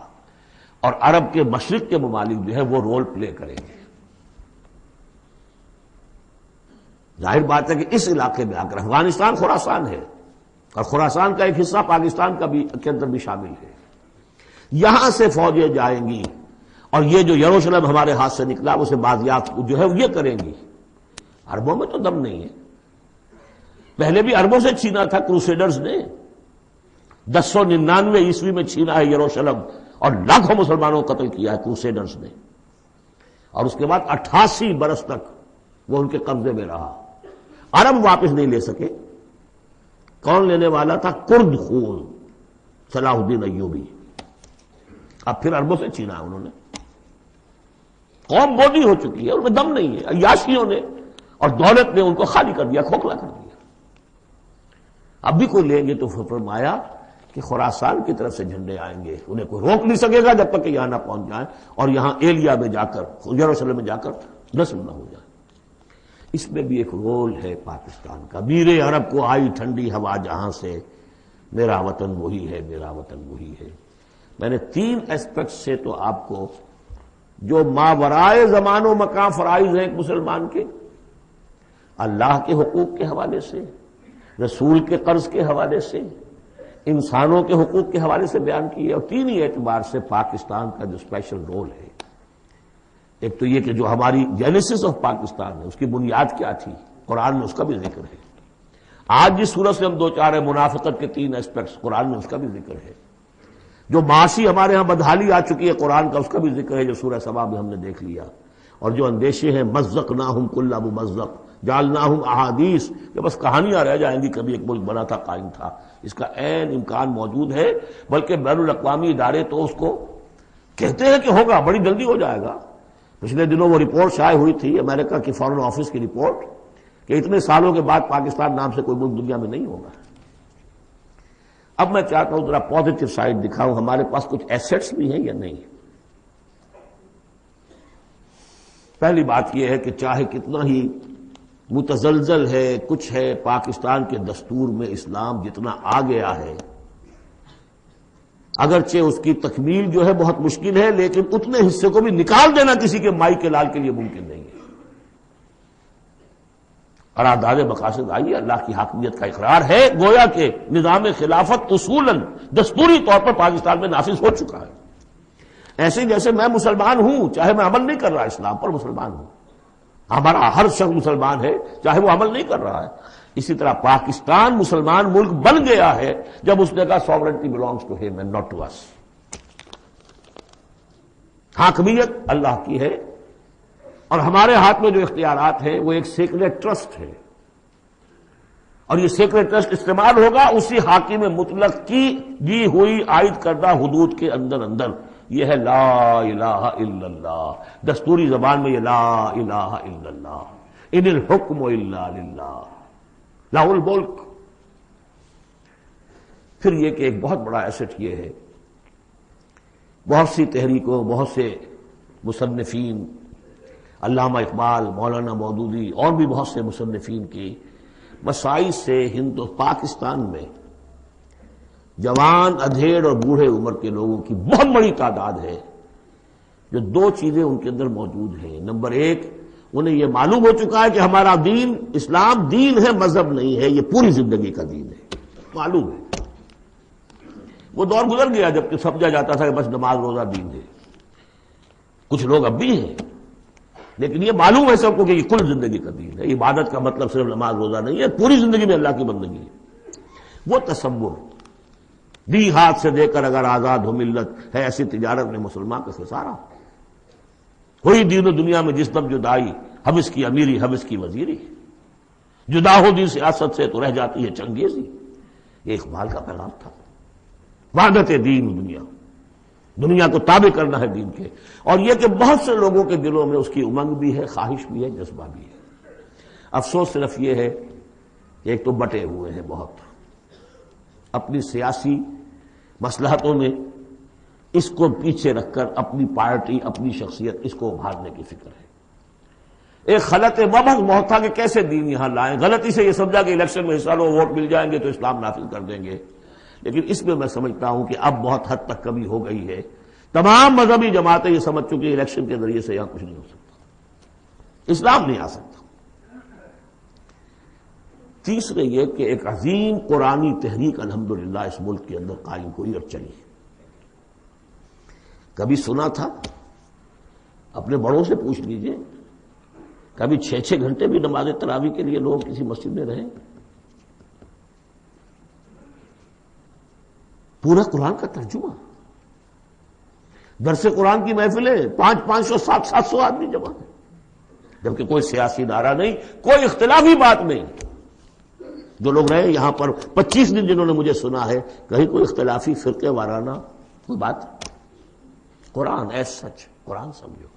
اور عرب کے مشرق کے ممالک جو ہے وہ رول پلے کریں گے۔ ظاہر بات ہے کہ اس علاقے میں آ کر افغانستان خراسان ہے، اور خراسان کا ایک حصہ پاکستان کا بھی کے اندر بھی شامل ہے۔ یہاں سے فوجیں جائیں گی، اور یہ جو یروشلم ہمارے ہاتھ سے نکلا اسے بازیافت جو ہے یہ کریں گی۔ عربوں میں تو دم نہیں ہے، پہلے بھی اربوں سے چھینا تھا کروسیڈرز نے، 1099 عیسوی میں چھینا ہے یروشلم، اور لاکھوں مسلمانوں کو قتل کیا ہے کروسیڈرز نے، اور اس کے بعد 88 برس تک وہ ان کے قبضے میں رہا۔ عرب واپس نہیں لے سکے، کون لینے والا تھا؟ کرد خون، صلاح الدین ایوبی۔ اب پھر عربوں سے چھینا انہوں نے، قوم بوڈی ہو چکی ہے، ان میں دم نہیں ہے، عیاشیوں نے اور دولت نے ان کو خالی کر دیا، کھوکھلا کر دیا۔ اب بھی کوئی لیں گے تو فرمایا کہ خراسان کی طرف سے جھنڈے آئیں گے، انہیں کوئی روک نہیں سکے گا جب تک کہ یہاں نہ پہنچ جائیں اور یہاں ایلیا میں جا کر، یروشلم میں جا کر نصب نہ ہو جائے۔ اس میں بھی ایک رول ہے پاکستان کا۔ میرے عرب کو آئی ٹھنڈی ہوا جہاں سے، میرا وطن وہی ہے، میرا وطن وہی ہے۔ میں نے 3 اسپیکٹ سے تو آپ کو جو ماورائے زمان و مکان فرائض ہیں ایک مسلمان کے، اللہ کے حقوق کے حوالے سے، رسول کے قرض کے حوالے سے، انسانوں کے حقوق کے حوالے سے بیان کیے، اور 3 ہی اعتبار سے پاکستان کا جو اسپیشل رول ہے۔ ایک تو یہ کہ جو ہماری جینیسس آف پاکستان ہے، اس کی بنیاد کیا تھی، قرآن میں اس کا بھی ذکر ہے۔ آج جس صورت سے ہم دو چار ہیں، منافقت کے 3 اسپیکٹس، قرآن میں اس کا بھی ذکر ہے۔ جو معاشی ہمارے ہاں بدحالی آ چکی ہے قرآن کا، اس کا بھی ذکر ہے جو سورہ سبا میں ہم نے دیکھ لیا۔ اور جو اندیشے ہیں، مزقناہم کل ممزق جعلناہم احادیث، کہ بس کہانیاں رہ جائیں گی، کبھی ایک ملک بنا تھا، قائم تھا، اس کا عین امکان موجود ہے۔ بلکہ بین الاقوامی ادارے تو اس کو کہتے ہیں کہ ہوگا، بڑی جلدی ہو جائے گا۔ پچھلے دنوں وہ رپورٹ شائع ہوئی تھی امریکہ کی فارن آفس کی رپورٹ کہ اتنے سالوں کے بعد پاکستان نام سے کوئی ملک دنیا میں نہیں ہوگا۔ اب میں چاہتا ہوں ذرا پازیٹو سائڈ دکھاؤں، ہمارے پاس کچھ ایسٹس بھی ہیں یا نہیں۔ پہلی بات یہ ہے کہ چاہے کتنا ہی متزلزل ہے، کچھ ہے، پاکستان کے دستور میں اسلام جتنا آ گیا ہے، اگرچہ اس کی تکمیل جو ہے بہت مشکل ہے، لیکن اتنے حصے کو بھی نکال دینا کسی کے مائی کے لال کے لیے ممکن نہیں ہے۔ قرارداد مقاصد آئی، اللہ کی حاکمیت کا اقرار ہے، گویا کہ نظام خلافت اصولاً دستوری طور پر پاکستان میں نافذ ہو چکا ہے۔ ایسے جیسے میں مسلمان ہوں، چاہے میں عمل نہیں کر رہا اسلام پر، مسلمان ہوں، ہمارا ہر شخص مسلمان ہے چاہے وہ عمل نہیں کر رہا ہے۔ اسی طرح پاکستان مسلمان ملک بن گیا ہے جب اس نے کہا سوورنٹی بلانگس ٹو ہم اینڈ ناٹ ٹو اس، حاکمیت اللہ کی ہے، اور ہمارے ہاتھ میں جو اختیارات ہیں وہ ایک سیکریٹ ٹرسٹ ہے، اور یہ سیکریٹ ٹرسٹ استعمال ہوگا اسی حاکم مطلق کی دی ہوئی عائد کردہ حدود کے اندر۔ یہ ہے لا الہ الا اللہ، دستوری زبان میں یہ لا الہ الا اللہ، ان الحکم الا للہ لا الملک۔ پھر یہ کہ ایک بہت بڑا ایسٹ یہ ہے، بہت سی تحریکوں، بہت سے مصنفین، علامہ اقبال، مولانا مودودی اور بھی بہت سے مصنفین کی مسائل سے پاکستان میں جوان، ادھیڑ اور بوڑھے عمر کے لوگوں کی بہت بڑی تعداد ہے جو 2 چیزیں ان کے اندر موجود ہیں۔ نمبر 1، انہیں یہ معلوم ہو چکا ہے کہ ہمارا دین اسلام دین ہے، مذہب نہیں ہے، یہ پوری زندگی کا دین ہے، معلوم ہے۔ وہ دور گزر گیا جب کہ سمجھا جاتا تھا کہ بس نماز روزہ دین ہے، کچھ لوگ اب بھی ہیں، لیکن یہ معلوم ہے سب کو کہ یہ کل زندگی کا دین ہے، عبادت کا مطلب صرف نماز روزہ نہیں ہے، پوری زندگی میں اللہ کی بندگی ہے۔ وہ تصور دی ہاتھ سے دے کر اگر آزاد ہو ملت ہے، ایسی تجارت میں مسلمان کا خسارہ، ہوئی دین و دنیا میں جس دم جدائی، ہم اس کی امیری ہم اس کی وزیری، جدا ہو دین سیاست سے تو رہ جاتی ہے چنگیزی۔ یہ اقبال کا پیغام تھا، وحدت دین دنیا، دنیا کو تابع کرنا ہے دین کے۔ اور یہ کہ بہت سے لوگوں کے دلوں میں اس کی امنگ بھی ہے، خواہش بھی ہے، جذبہ بھی ہے۔ افسوس صرف یہ ہے کہ ایک تو بٹے ہوئے ہیں بہت، اپنی سیاسی مصلحتوں میں اس کو پیچھے رکھ کر اپنی پارٹی، اپنی شخصیت، اس کو ابھارنے کی فکر ہے۔ ایک خلط مبحث بہت تھا کہ کیسے دین یہاں لائیں، غلطی سے یہ سمجھا کہ الیکشن میں حصہ لو، ووٹ مل جائیں گے تو اسلام نافذ کر دیں گے، لیکن اس میں میں سمجھتا ہوں کہ اب بہت حد تک کمی ہو گئی ہے۔ تمام مذہبی جماعتیں یہ سمجھ چکی ہیں الیکشن کے ذریعے سے یہاں کچھ نہیں ہو سکتا، اسلام نہیں آ سکتا۔ تیسرے یہ کہ ایک عظیم قرآنی تحریک الحمدللہ اس ملک کے اندر قائم ہوئی اور چلی۔ کبھی سنا تھا؟ اپنے بڑوں سے پوچھ لیجئے، کبھی 6 گھنٹے بھی نماز تراویح کے لیے لوگ کسی مسجد میں رہے؟ پورا قرآن کا ترجمہ. درس قرآن کی محفلیں 500 700 آدمی جمع ہیں، جبکہ کوئی سیاسی نعرہ نہیں، کوئی اختلافی بات نہیں. جو لوگ رہے یہاں پر 25 دن جنہوں نے مجھے سنا ہے، کہیں کوئی اختلافی فرقے وارانہ کوئی بات. قرآن ایس سچ، قرآن سمجھو.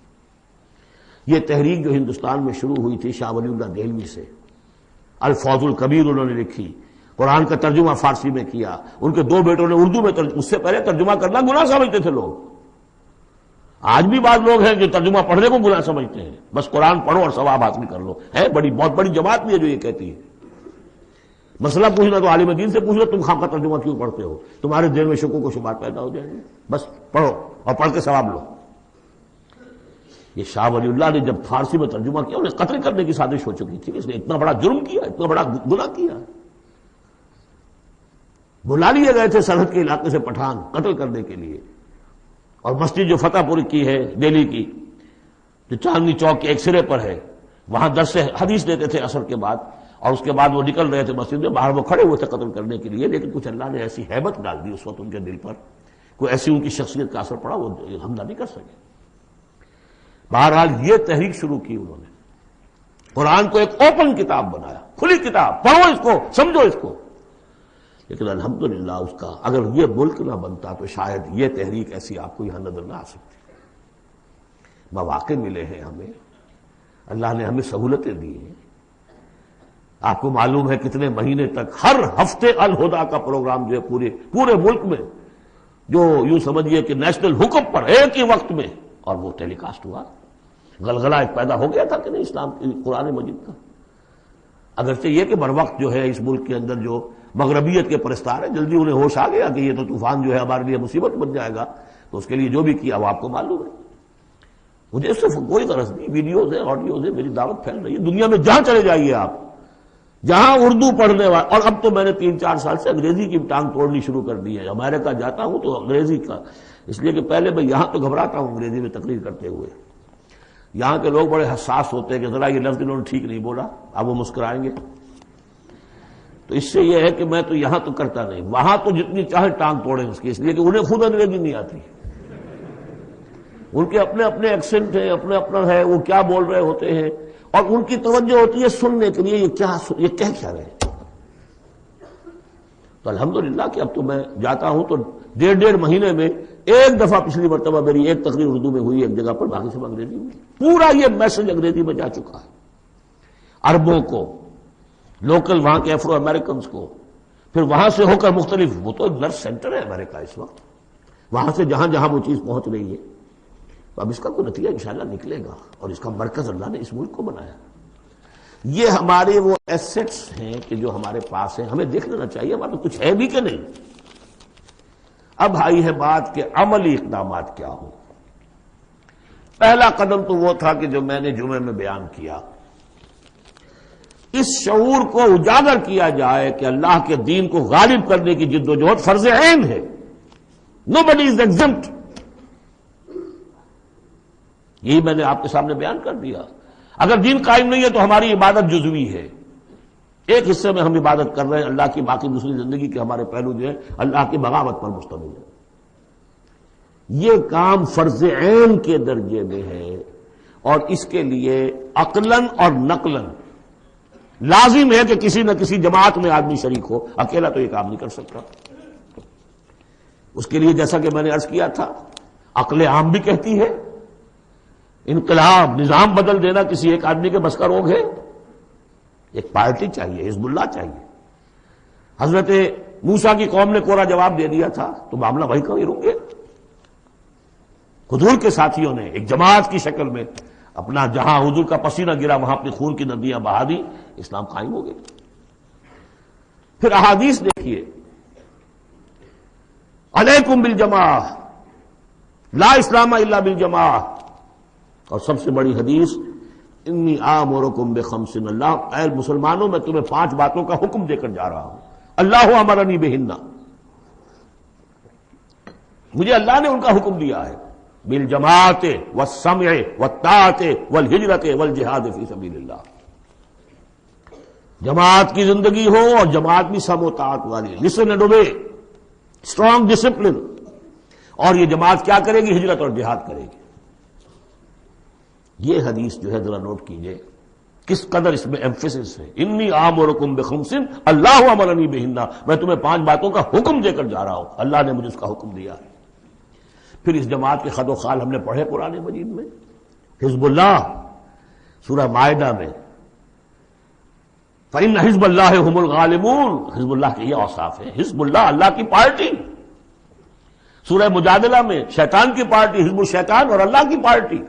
یہ تحریک جو ہندوستان میں شروع ہوئی تھی شاہ ولی اللہ دہلوی سے، الفوز الکبیر انہوں نے لکھی، قرآن کا ترجمہ فارسی میں کیا، ان کے 2 بیٹوں نے اردو میں اس سے پہلے ترجمہ کرنا گناہ سمجھتے تھے لوگ. آج بھی بعض لوگ ہیں جو ترجمہ پڑھنے کو گناہ سمجھتے ہیں، بس قرآن پڑھو اور ثواب حاصل کر لو. ہے بہت بڑی جماعت بھی ہے جو یہ کہتی ہے. مسئلہ پوچھنا تو عالم دین سے پوچھ لو، تم خام کا ترجمہ کیوں پڑھتے ہو؟ تمہارے دل میں شکوک و شبہات پیدا ہو جائیں گے. بس پڑھو اور پڑھ کے ثواب لو. یہ شاہ ولی اللہ نے جب فارسی میں ترجمہ کیا، انہیں قتل کرنے کی سازش ہو چکی تھی. اس نے اتنا بڑا جرم کیا، اتنا بڑا گناہ کیا. بلا لیے گئے تھے سرحد کے علاقے سے پٹھان قتل کرنے کے لیے. اور مسجد جو فتح پوری کی ہے دہلی کی، جو چاندنی چوک کے ایک سرے پر ہے، وہاں درس حدیث دیتے تھے عصر کے بعد، اور اس کے بعد وہ نکل رہے تھے مسجد میں، باہر وہ کھڑے ہوئے تھے قتل کرنے کے لیے. لیکن کچھ اللہ نے ایسی ہیبت ڈال دی اس وقت ان کے دل پر، کوئی ایسی ان کی شخصیت کا اثر پڑا، وہ حملہ نہیں کر سکے. بہرحال یہ تحریک شروع کی انہوں نے، قرآن کو ایک اوپن کتاب بنایا، کھلی کتاب، پڑھو اس کو، سمجھو اس کو. لیکن الحمدللہ اس کا اگر یہ ملک نہ بنتا تو شاید یہ تحریک ایسی آپ کو یہاں نظر نہ آ سکتی. مواقع ملے ہیں ہمیں، اللہ نے ہمیں سہولتیں دی ہیں. آپ کو معلوم ہے کتنے مہینے تک ہر ہفتے الہدا کا پروگرام جو ہے پورے ملک میں، جو یوں سمجھیے کہ نیشنل حکم پر ایک ہی وقت میں، اور وہ ٹیلی کاسٹ ہوا. غلغلہ ایک پیدا ہو گیا تھا کہ نہیں اسلام قرآن مجید کا. اگرچہ یہ کہ بر وقت جو ہے اس ملک کے اندر جو مغربیت کے پرستار ہیں، جلدی انہیں ہوش آ گیا کہ یہ تو طوفان جو ہے ہمارے لیے مصیبت بن جائے گا، تو اس کے لیے جو بھی کیا وہ آپ کو معلوم ہے. مجھے اس سے کوئی غرض نہیں، ویڈیوز ہیں، آڈیوز ہیں، میری دعوت پھیل رہی ہے دنیا میں. جہاں چلے جائیے آپ، جہاں اردو پڑھنے والے، اور اب تو میں نے 3-4 سال سے انگریزی کی ٹانگ توڑنی شروع کر دی ہے. امریکہ جاتا ہوں تو انگریزی کا، اس لیے کہ پہلے میں یہاں تو گھبراتا ہوں انگریزی میں تقریر کرتے ہوئے. یہاں کے لوگ بڑے حساس ہوتے ہیں کہ ذرا یہ لفظ انہوں نے ٹھیک نہیں بولا، اب وہ مسکرائیں گے. تو اس سے یہ ہے کہ میں تو یہاں تو کرتا نہیں، وہاں تو جتنی چاہے ٹانگ توڑیں اس کی، اس لیے کہ انہیں خود انگریزی نہیں آتی. ان کے اپنے اپنے ایکسنٹ ہیں، اپنے اپنا ہے، وہ کیا بول رہے ہوتے ہیں، اور ان کی توجہ ہوتی ہے سننے کے لیے یہ کہہ کیا رہے. تو الحمدللہ کہ اب تو میں جاتا ہوں تو 1.5 مہینے میں ایک دفعہ، پچھلی مرتبہ میری ایک تقریر اردو میں ہوئی ایک جگہ پر، باقی سب انگریزی میں. پورا یہ میسج انگریزی میں جا چکا ہے عربوں کو، لوکل وہاں کے افرو امریکنز کو. پھر وہاں سے ہو کر مختلف، وہ تو نرس سینٹر ہے امریکہ اس وقت، وہاں سے جہاں جہاں وہ چیز پہنچ رہی ہے. تو اب اس کا کوئی نتیجہ انشاءاللہ نکلے گا، اور اس کا مرکز اللہ نے اس ملک کو بنایا. یہ ہمارے وہ ایسٹس ہیں کہ جو ہمارے پاس ہیں، ہمیں دیکھ لینا چاہیے ہمارے کچھ ہے بھی کہ نہیں. اب آئی ہے بات کہ عملی اقدامات کیا ہو. پہلا قدم تو وہ تھا کہ جو میں نے جمعے میں بیان کیا، اس شعور کو اجاگر کیا جائے کہ اللہ کے دین کو غالب کرنے کی جد و جہد فرض عین ہے. Nobody is exempt. یہی میں نے آپ کے سامنے بیان کر دیا. اگر دین قائم نہیں ہے تو ہماری عبادت جزوی ہے، ایک حصے میں ہم عبادت کر رہے ہیں، اللہ کی باقی دوسری زندگی کے ہمارے پہلو جو ہے اللہ کی بغاوت پر مشتمل ہے. یہ کام فرض عین کے درجے میں ہے، اور اس کے لیے عقلاً اور نقلاً لازم ہے کہ کسی نہ کسی جماعت میں آدمی شریک ہو، اکیلا تو یہ کام نہیں کر سکتا. اس کے لیے جیسا کہ میں نے عرض کیا تھا، عقل عام بھی کہتی ہے انقلاب، نظام بدل دینا کسی ایک آدمی کے بس کا روگ ہے. ایک پارٹی چاہیے، حزب اللہ چاہیے. حضرت موسیٰ کی قوم نے کوڑا جواب دے دیا تھا تو معاملہ وہی کا وہی رک گیا. حضور کے ساتھیوں نے ایک جماعت کی شکل میں اپنا، جہاں حضور کا پسینہ گرا وہاں اپنی خون کی ندیاں بہا دی، اسلام قائم ہو گئی. پھر احادیث دیکھیے، علیکم بالجماع، لا اسلام الا بالجماع. اور سب سے بڑی حدیث، انی آمرکم بخمس، اللہ اے مسلمانوں میں تمہیں 5 باتوں کا حکم دے کر جا رہا ہوں. اللہ امرنی بہن، مجھے اللہ نے ان کا حکم دیا ہے. بالجماعت والسمع والطاعت والہجرت والجہاد فی سبیل اللہ. جماعت کی زندگی ہو اور جماعت بھی سم و طاعت والی، listen and obey. Strong discipline. اور یہ جماعت کیا کرے گی؟ ہجرت اور جہاد کرے گی. یہ حدیث جو ہے ذرا نوٹ کیجئے کس قدر اس میں ایمفیسس ہے. انی آمرکم بخمس اللہ امرنی بہن، میں تمہیں 5 باتوں کا حکم دے کر جا رہا ہوں، اللہ نے مجھے اس کا حکم دیا ہے. پھر اس جماعت کے خد و خال ہم نے پڑھے قرآن مجید میں. حزب اللہ سورہ مائدہ میں فإن حزب اللہ هم الغالبون، حزب اللہ کے یہ اوصاف ہیں. حزب اللہ اللہ کی پارٹی. سورہ مجادلہ میں شیطان کی پارٹی، حزب الشیطان، اور اللہ کی پارٹی.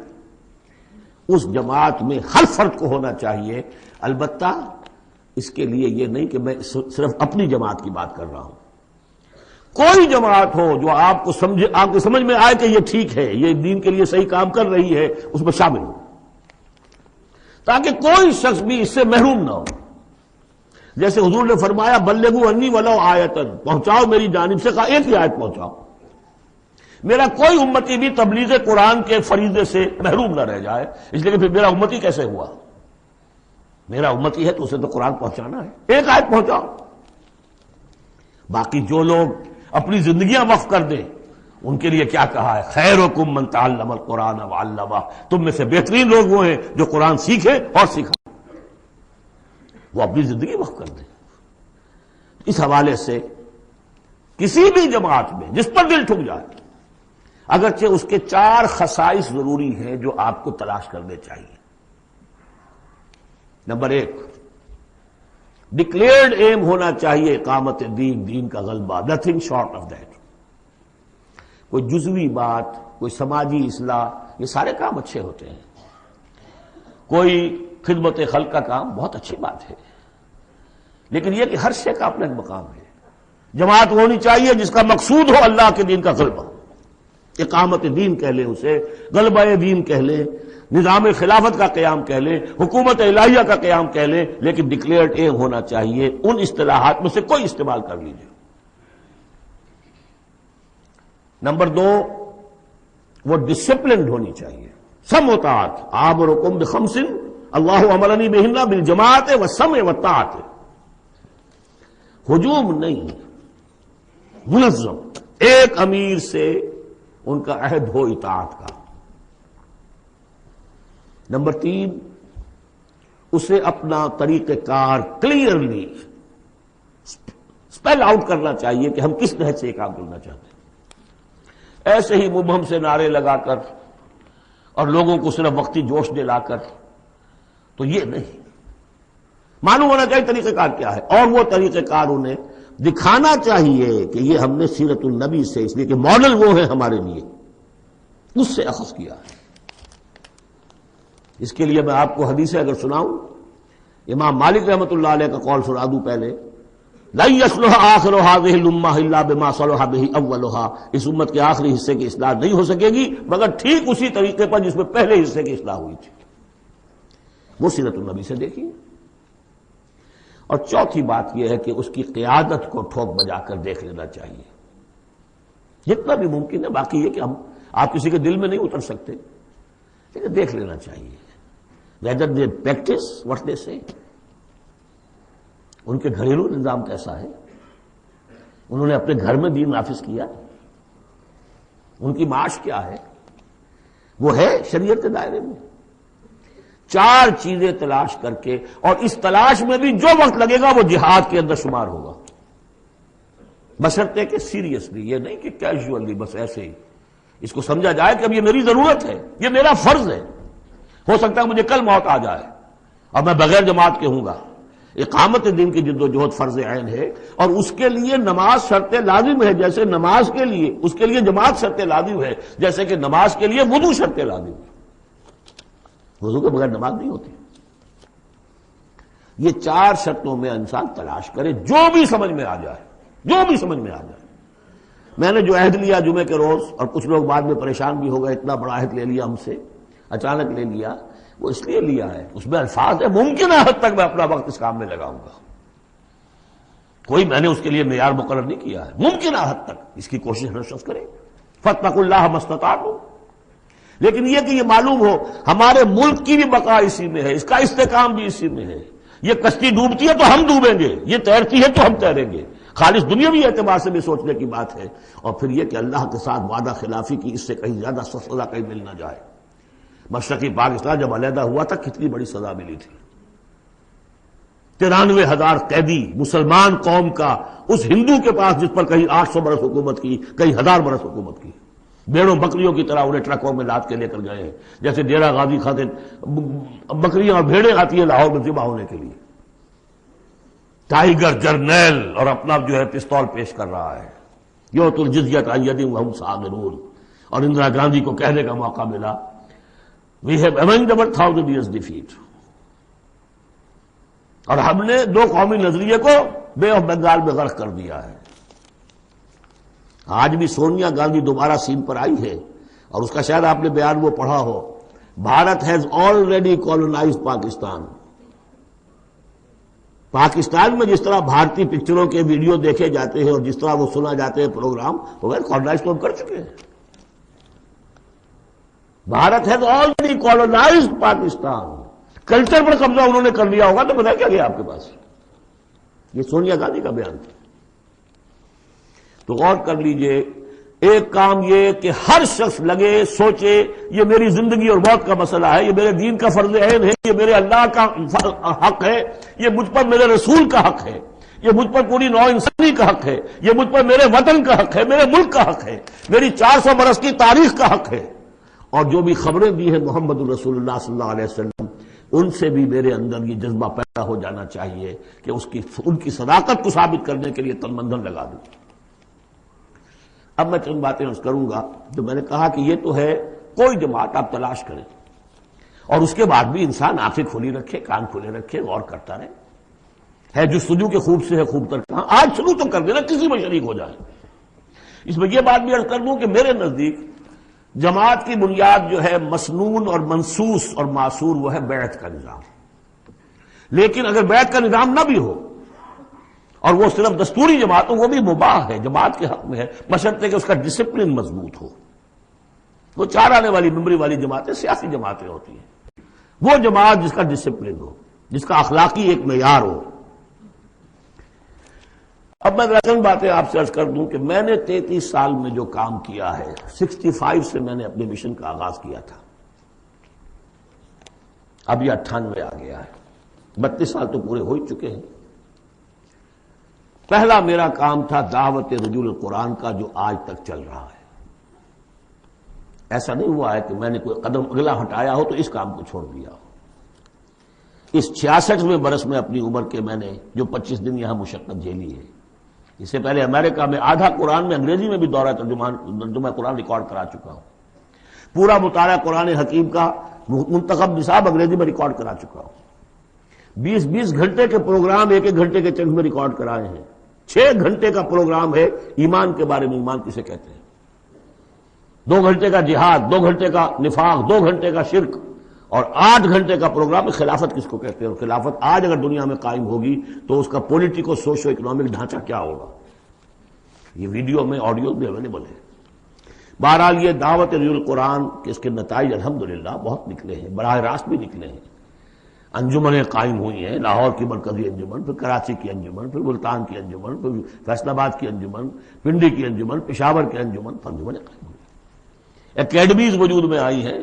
اس جماعت میں ہر فرد کو ہونا چاہیے. البتہ اس کے لیے یہ نہیں کہ میں صرف اپنی جماعت کی بات کر رہا ہوں. کوئی جماعت ہو جو آپ کو سمجھ میں آئے کہ یہ ٹھیک ہے، یہ دین کے لیے صحیح کام کر رہی ہے، اس میں شامل ہو، تاکہ کوئی شخص بھی اس سے محروم نہ ہو. جیسے حضور نے فرمایا بلغوا انی ولو آیتن، پہنچاؤ میری جانب سے، کہا ایک ہی آیت پہنچاؤ. میرا کوئی امتی بھی تبلیغ قرآن کے فریضے سے محروم نہ رہ جائے. اس لیے کہ پھر میرا امتی کیسے ہوا؟ میرا امتی ہے تو اسے تو قرآن پہنچانا ہے. ایک آیت پہنچاؤ. باقی جو لوگ اپنی زندگیاں وقف کر دیں ان کے لیے کیا کہا ہے؟ خیرکم من تعلم القرآن وعلمہ، تم میں سے بہترین لوگ وہ ہیں جو قرآن سیکھیں اور سکھائیں. وہ اپنی زندگی وقف کر دیں. اس حوالے سے کسی بھی جماعت میں جس پر دل ٹھک جائے، اگرچہ اس کے 4 خصائص ضروری ہیں جو آپ کو تلاش کرنے چاہیے. نمبر 1، ڈکلیئرڈ ایم ہونا چاہیے اقامت دین، دین کا غلبہ، نتھنگ شارٹ آف دیٹ. کوئی جزوی بات، کوئی سماجی اصلاح، یہ سارے کام اچھے ہوتے ہیں. کوئی خدمت خلق کا کام بہت اچھی بات ہے، لیکن یہ کہ ہر شے کا اپنا ایک مقام ہے. جماعت ہونی چاہیے جس کا مقصود ہو اللہ کے دین کا غلبہ. اقامت دین کہہ لیں اسے، غلبہ دین کہہ لیں، نظام خلافت کا قیام کہہ لیں، حکومت الہیہ کا قیام کہہ لیں، لیکن ڈکلیئرڈ ایم ہونا چاہیے. ان اصطلاحات میں سے کوئی استعمال کر لیجیے. نمبر 2، وہ ڈسپلنڈ ہونی چاہیے. سمع و طاعت. آمرکم بخمس اللہ امرنی بہن بالجماعت والسمع والطاعت. ہجوم نہیں، منظم ایک امیر سے ان کا عہد ہو اطاعت کا. نمبر 3، اسے اپنا طریقہ کار کلیئرلی اسپیل آؤٹ کرنا چاہیے کہ ہم کس نہج سے یہ کام کرنا چاہتے ہیں. ایسے ہی مبہم سے نعرے لگا کر اور لوگوں کو صرف وقتی جوش دلا کر تو یہ نہیں. معلوم ہونا چاہیے طریقہ کار کیا ہے، اور وہ طریقہ کار انہیں دکھانا چاہیے کہ یہ ہم نے سیرت النبی سے، اس لیے کہ ماڈل وہ ہے ہمارے لیے، اس سے اخذ کیا ہے. اس کے لیے میں آپ کو حدیث اگر سناؤں، امام مالک رحمۃ اللہ علیہ کا قول سنا دوں پہلے. لن يصلح آخر هذه الامہ الا بما صلح به اولها. اس امت کے آخری حصے کی اصلاح نہیں ہو سکے گی مگر ٹھیک اسی طریقے پر جس میں پہلے حصے کی اصلاح ہوئی تھی. وہ سیرت النبی سے دیکھیے. اور چوتھی بات یہ ہے کہ اس کی قیادت کو ٹھوک بجا کر دیکھ لینا چاہیے جتنا بھی ممکن ہے. باقی یہ کہ آپ کسی کے دل میں نہیں اتر سکتے، لیکن دیکھ لینا چاہیے. whether they practice what they say. ان کے گھریلو نظام کیسا ہے، انہوں نے اپنے گھر میں دین نافذ کیا، ان کی معاش کیا ہے، وہ ہے شریعت کے دائرے میں. 4 چیزیں تلاش کر کے، اور اس تلاش میں بھی جو وقت لگے گا وہ جہاد کے اندر شمار ہوگا، بشرطے کہ سیریسلی، یہ نہیں کہ کیجولی بس ایسے ہی اس کو سمجھا جائے کہ اب یہ میری ضرورت ہے، یہ میرا فرض ہے. ہو سکتا ہے مجھے کل موت آ جائے اور میں بغیر جماعت کے ہوں گا. اقامت دین کی جد و جہد فرض عین ہے، اور اس کے لیے نماز شرط لازم ہے. جیسے نماز کے لیے اس کے لیے جماعت شرط لازم ہے، جیسے کہ نماز کے لیے وضو شرط لازم ہے. وضو کے بغیر نماز نہیں ہوتی. یہ 4 شرطوں میں انسان تلاش کرے، جو بھی سمجھ میں آ جائے، جو بھی سمجھ میں آ جائے. میں نے جو عہد لیا جمعے کے روز، اور کچھ لوگ بعد میں پریشان بھی ہو گئے، اتنا بڑا عہد لے لیا ہم سے، اچانک لے لیا. وہ اس لیے لیا ہے، اس میں الفاظ ہے ممکنہ حد تک میں اپنا وقت اس کام میں لگاؤں گا. کوئی میں نے اس کے لیے معیار مقرر نہیں کیا ہے، ممکنہ حد تک اس کی کوشش ہر شخص کرے. فاتقوا اللہ ما استطعتم. لیکن یہ کہ یہ معلوم ہو ہمارے ملک کی بھی بقا اسی میں ہے، اس کا استحکام بھی اسی میں ہے. یہ کشتی ڈوبتی ہے تو ہم ڈوبیں گے، یہ تیرتی ہے تو ہم تیریں گے. خالص دنیاوی اعتبار سے بھی سوچنے کی بات ہے، اور پھر یہ کہ اللہ کے ساتھ وعدہ خلافی کی اس سے کہیں زیادہ سزا کہیں مل نہ جائے۔ مشرقی پاکستان جب علیحدہ ہوا تھا کتنی بڑی سزا ملی تھی، 93,000 قیدی مسلمان قوم کا اس ہندو کے پاس جس پر کہیں 800 برس حکومت کی، کہیں 1000 برس حکومت کی، بیڑوں بکریوں کی طرح انہیں ٹرکوں میں لاد کے لے کر گئے ہیں، جیسے ڈیرہ غازی خاطر بکریاں اور بھیڑیں آتی ہیں لاہور میں ذبح ہونے کے لیے۔ ٹائیگر جرنیل اور اپنا جو ہے پستول پیش کر رہا ہے، یؤتوا الجزیۃ عن ید وہم صاغرون، اور اندرا گاندھی کو کہنے کا موقع ملا We have avenged our 1000 years defeat، اور ہم نے دو قومی نظریے کو بے آف بنگال میں غرق کر دیا ہے۔ آج بھی سونیا گاندھی دوبارہ سین پر آئی ہے، اور اس کا شاید آپ نے بیان وہ پڑھا ہو، Bharat has already colonised Pakistan. Pakistan میں جس طرح بھارتی پکچروں کے ویڈیو دیکھے جاتے ہیں اور جس طرح وہ سنا جاتے ہیں پروگرام، وہ کالونائز تو ہم کر چکے ہیں۔ بھارت ہے تو آلریڈی کالونائزڈ پاکستان، کلچر پر قبضہ انہوں نے کر لیا ہوگا تو بتا کیا گیا آپ کے پاس؟ یہ سونیا گاندھی کا بیان تھا۔ تو غور کر لیجئے، ایک کام یہ کہ ہر شخص لگے سوچے یہ میری زندگی اور موت کا مسئلہ ہے، یہ میرے دین کا فرض عین ہے، یہ میرے اللہ کا حق ہے، یہ مجھ پر میرے رسول کا حق ہے، یہ مجھ پر پوری نوع انسانی کا حق ہے، یہ مجھ پر میرے وطن کا حق ہے، میرے ملک کا حق ہے، میری 400 برس کی تاریخ کا حق ہے، اور جو بھی خبریں دی ہیں محمد رسول اللہ صلی اللہ علیہ وسلم، ان سے بھی میرے اندر یہ جذبہ پیدا ہو جانا چاہیے کہ ان کی صداقت کو ثابت کرنے کے لیے تن من دھن لگا دوں۔ اب میں چند باتیں عرض کروں گا۔ جو میں نے کہا کہ یہ تو ہے کوئی جماعت آپ تلاش کریں، اور اس کے بعد بھی انسان آنکھیں کھلی رکھے، کان کھلے رکھے، غور کرتا رہے، ہے جستجو کے خوب سے ہے خوب تر کہاں، آج شروع تو کر دینا، کسی میں شریک ہو جائے۔ اس میں یہ بات بھی عرض کر دوں کہ میرے نزدیک جماعت کی بنیاد جو ہے مسنون اور منسوس اور معصور وہ ہے بیعت کا نظام، لیکن اگر بیعت کا نظام نہ بھی ہو اور وہ صرف دستوری جماعت ہو، وہ بھی مباح ہے، جماعت کے حق میں ہے، بشرطے کہ اس کا ڈسپلن مضبوط ہو۔ وہ 4 آنے والی ممبری والی جماعتیں سیاسی جماعتیں ہوتی ہیں، وہ جماعت جس کا ڈسپلن ہو، جس کا اخلاقی ایک معیار ہو۔ اب میں چند باتیں آپ سے عرض کر دوں کہ میں نے 33 سال میں جو کام کیا ہے، 65 سے میں نے اپنے مشن کا آغاز کیا تھا، اب یہ 98 آ گیا ہے، 32 سال تو پورے ہو ہی چکے ہیں۔ پہلا میرا کام تھا دعوت رجوع القرآن کا، جو آج تک چل رہا ہے۔ ایسا نہیں ہوا ہے کہ میں نے کوئی قدم اگلا ہٹایا ہو تو اس کام کو چھوڑ دیا ہو۔ اس 66ویں برس میں اپنی عمر کے میں نے جو 25 دن یہاں مشقت جھیلی ہے، اس سے پہلے امریکہ میں آدھا قرآن میں انگریزی میں بھی دورہ ترجمہ قرآن ریکارڈ کرا چکا ہوں، پورا مطالعہ قرآن حکیم کا منتخب نصاب انگریزی میں ریکارڈ کرا چکا ہوں، 20 گھنٹے کے پروگرام 1 گھنٹے کے چنک میں ریکارڈ کرائے ہیں، 6 گھنٹے کا پروگرام ہے ایمان کے بارے میں، ایمان کسے کہتے ہیں، 2 گھنٹے کا جہاد، 2 گھنٹے کا نفاق، 2 گھنٹے کا شرک، اور 8 گھنٹے کا پروگرام خلافت کس کو کہتے ہیں، اور خلافت آج اگر دنیا میں قائم ہوگی تو اس کا پولیٹیکو سوشو اکنامک ڈھانچہ کیا ہوگا۔ یہ ویڈیو میں آڈیو بھی اویلیبل ہے۔ بہرحال یہ دعوت رجوع القرآن کے اس کے نتائج الحمدللہ بہت نکلے ہیں، براہ راست بھی نکلے ہیں۔ انجمنیں قائم ہوئی ہیں، لاہور کی مرکزی انجمن، پھر کراچی کی انجمن، پھر ملتان کی انجمن، پھر فیصل آباد کی انجمن، پنڈی کی انجمن، پشاور کی انجمن، انجمنیں قائم ہوئی، اکیڈمیز وجود میں آئی ہیں،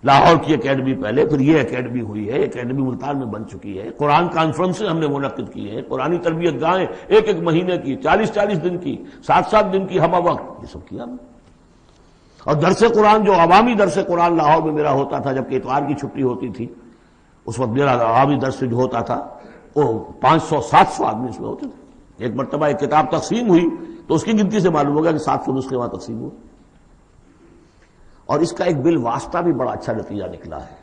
لاہور کی اکیڈمی پہلے، پھر یہ اکیڈمی ہوئی ہے، اکیڈمی ملتان میں بن چکی ہے، قرآن کانفرنسیں ہم نے منعقد کی ہیں، قرآنی تربیت گاہیں 1 مہینے کی، 40 دن کی، 7 دن کی ہمہ وقت، یہ سب کیا ہم نے۔ اور درس قرآن جو عوامی درس قرآن لاہور میں میرا ہوتا تھا، جبکہ اتوار کی چھٹی ہوتی تھی، اس وقت میرا عوامی درس جو ہوتا تھا وہ 500-700 آدمی اس میں ہوتے تھے۔ ایک مرتبہ ایک کتاب تقسیم ہوئی تو اس کی گنتی سے معلوم ہوگا کہ 700 نسخے وہاں تقسیم ہوئے، اور اس کا ایک بالواسطہ بھی بڑا اچھا نتیجہ نکلا ہے۔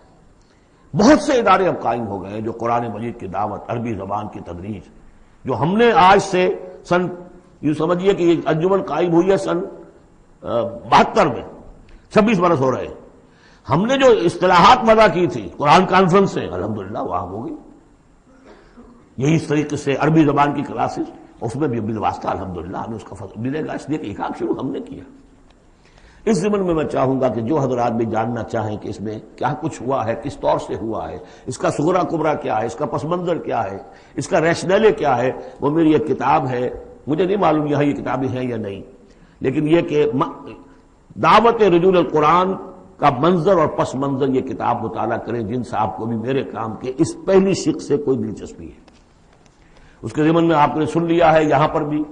بہت سے ادارے اب قائم ہو گئے جو قرآن مجید کی دعوت، عربی زبان کی تدریس، جو ہم نے آج سے سن یوں سمجھیے کہ یہ انجمن قائم ہوئی ہے سن 72 میں، 26 برس ہو رہے ہیں۔ ہم نے جو اصطلاحات وضع کی تھی، قرآن کانفرنس سے، الحمدللہ وہاں ہو گئی، یہی اس طریقے سے عربی زبان کی کلاسز، اس میں بھی بالواسطہ الحمدللہ ہمیں اس کا فضل ملے گا، اس لیے کہ ایک آنکھ شروع ہم نے کیا۔ اس ضمن میں چاہوں گا کہ جو حضرات بھی جاننا چاہیں کہ اس میں کیا کچھ ہوا ہے، کس طور سے ہوا ہے، اس کا صغرا کبرا کیا ہے، اس کا پس منظر کیا ہے، اس کا ریشنلے کیا ہے، وہ میری ایک کتاب ہے مجھے نہیں معلوم یہاں یہ کتابیں ہیں یا نہیں، لیکن یہ کہ دعوت رجول القرآن کا منظر اور پس منظر یہ کتاب مطالعہ کریں جن صاحب کو بھی میرے کام کے اس پہلی شق سے کوئی دلچسپی ہے۔ اس کے ضمن میں آپ نے سن لیا ہے، یہاں پر بھی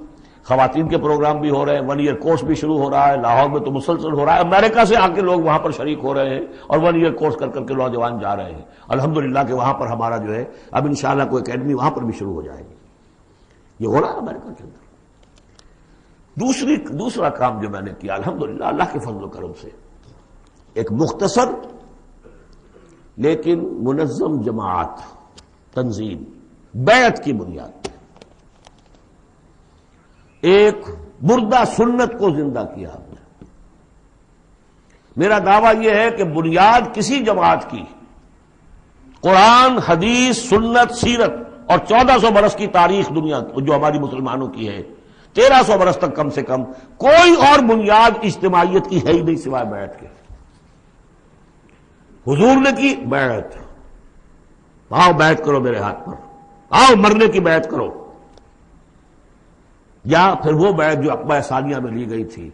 خواتین کے پروگرام بھی ہو رہے ہیں، 1 ایئر کورس بھی شروع ہو رہا ہے، لاہور میں تو مسلسل ہو رہا ہے، امریکہ سے آ کے لوگ وہاں پر شریک ہو رہے ہیں اور 1 ایئر کورس کر کر کے نوجوان جا رہے ہیں۔ الحمدللہ کہ وہاں پر ہمارا جو ہے اب انشاءاللہ کوئی اکیڈمی وہاں پر بھی شروع ہو جائے گی، یہ ہو رہا ہے امریکہ کے اندر۔ دوسرا کام جو میں نے کیا الحمدللہ اللہ کے فضل و کرم سے، ایک مختصر لیکن منظم جماعت تنظیم بیعت کی بنیاد، ایک مردہ سنت کو زندہ کیا ہم نے۔ میرا دعویٰ یہ ہے کہ بنیاد کسی جماعت کی قرآن، حدیث، سنت، سیرت اور 1400 برس کی تاریخ دنیا جو ہماری مسلمانوں کی ہے، 1300 برس تک کم سے کم کوئی اور بنیاد اجتماعیت کی ہے ہی نہیں سوائے بیعت کے۔ حضور نے کی بیعت، آؤ بیعت کرو میرے ہاتھ پر، آؤ مرنے کی بیعت کرو، یا پھر وہ بیعت جو عقبہ ثانیہ میں لی گئی تھی،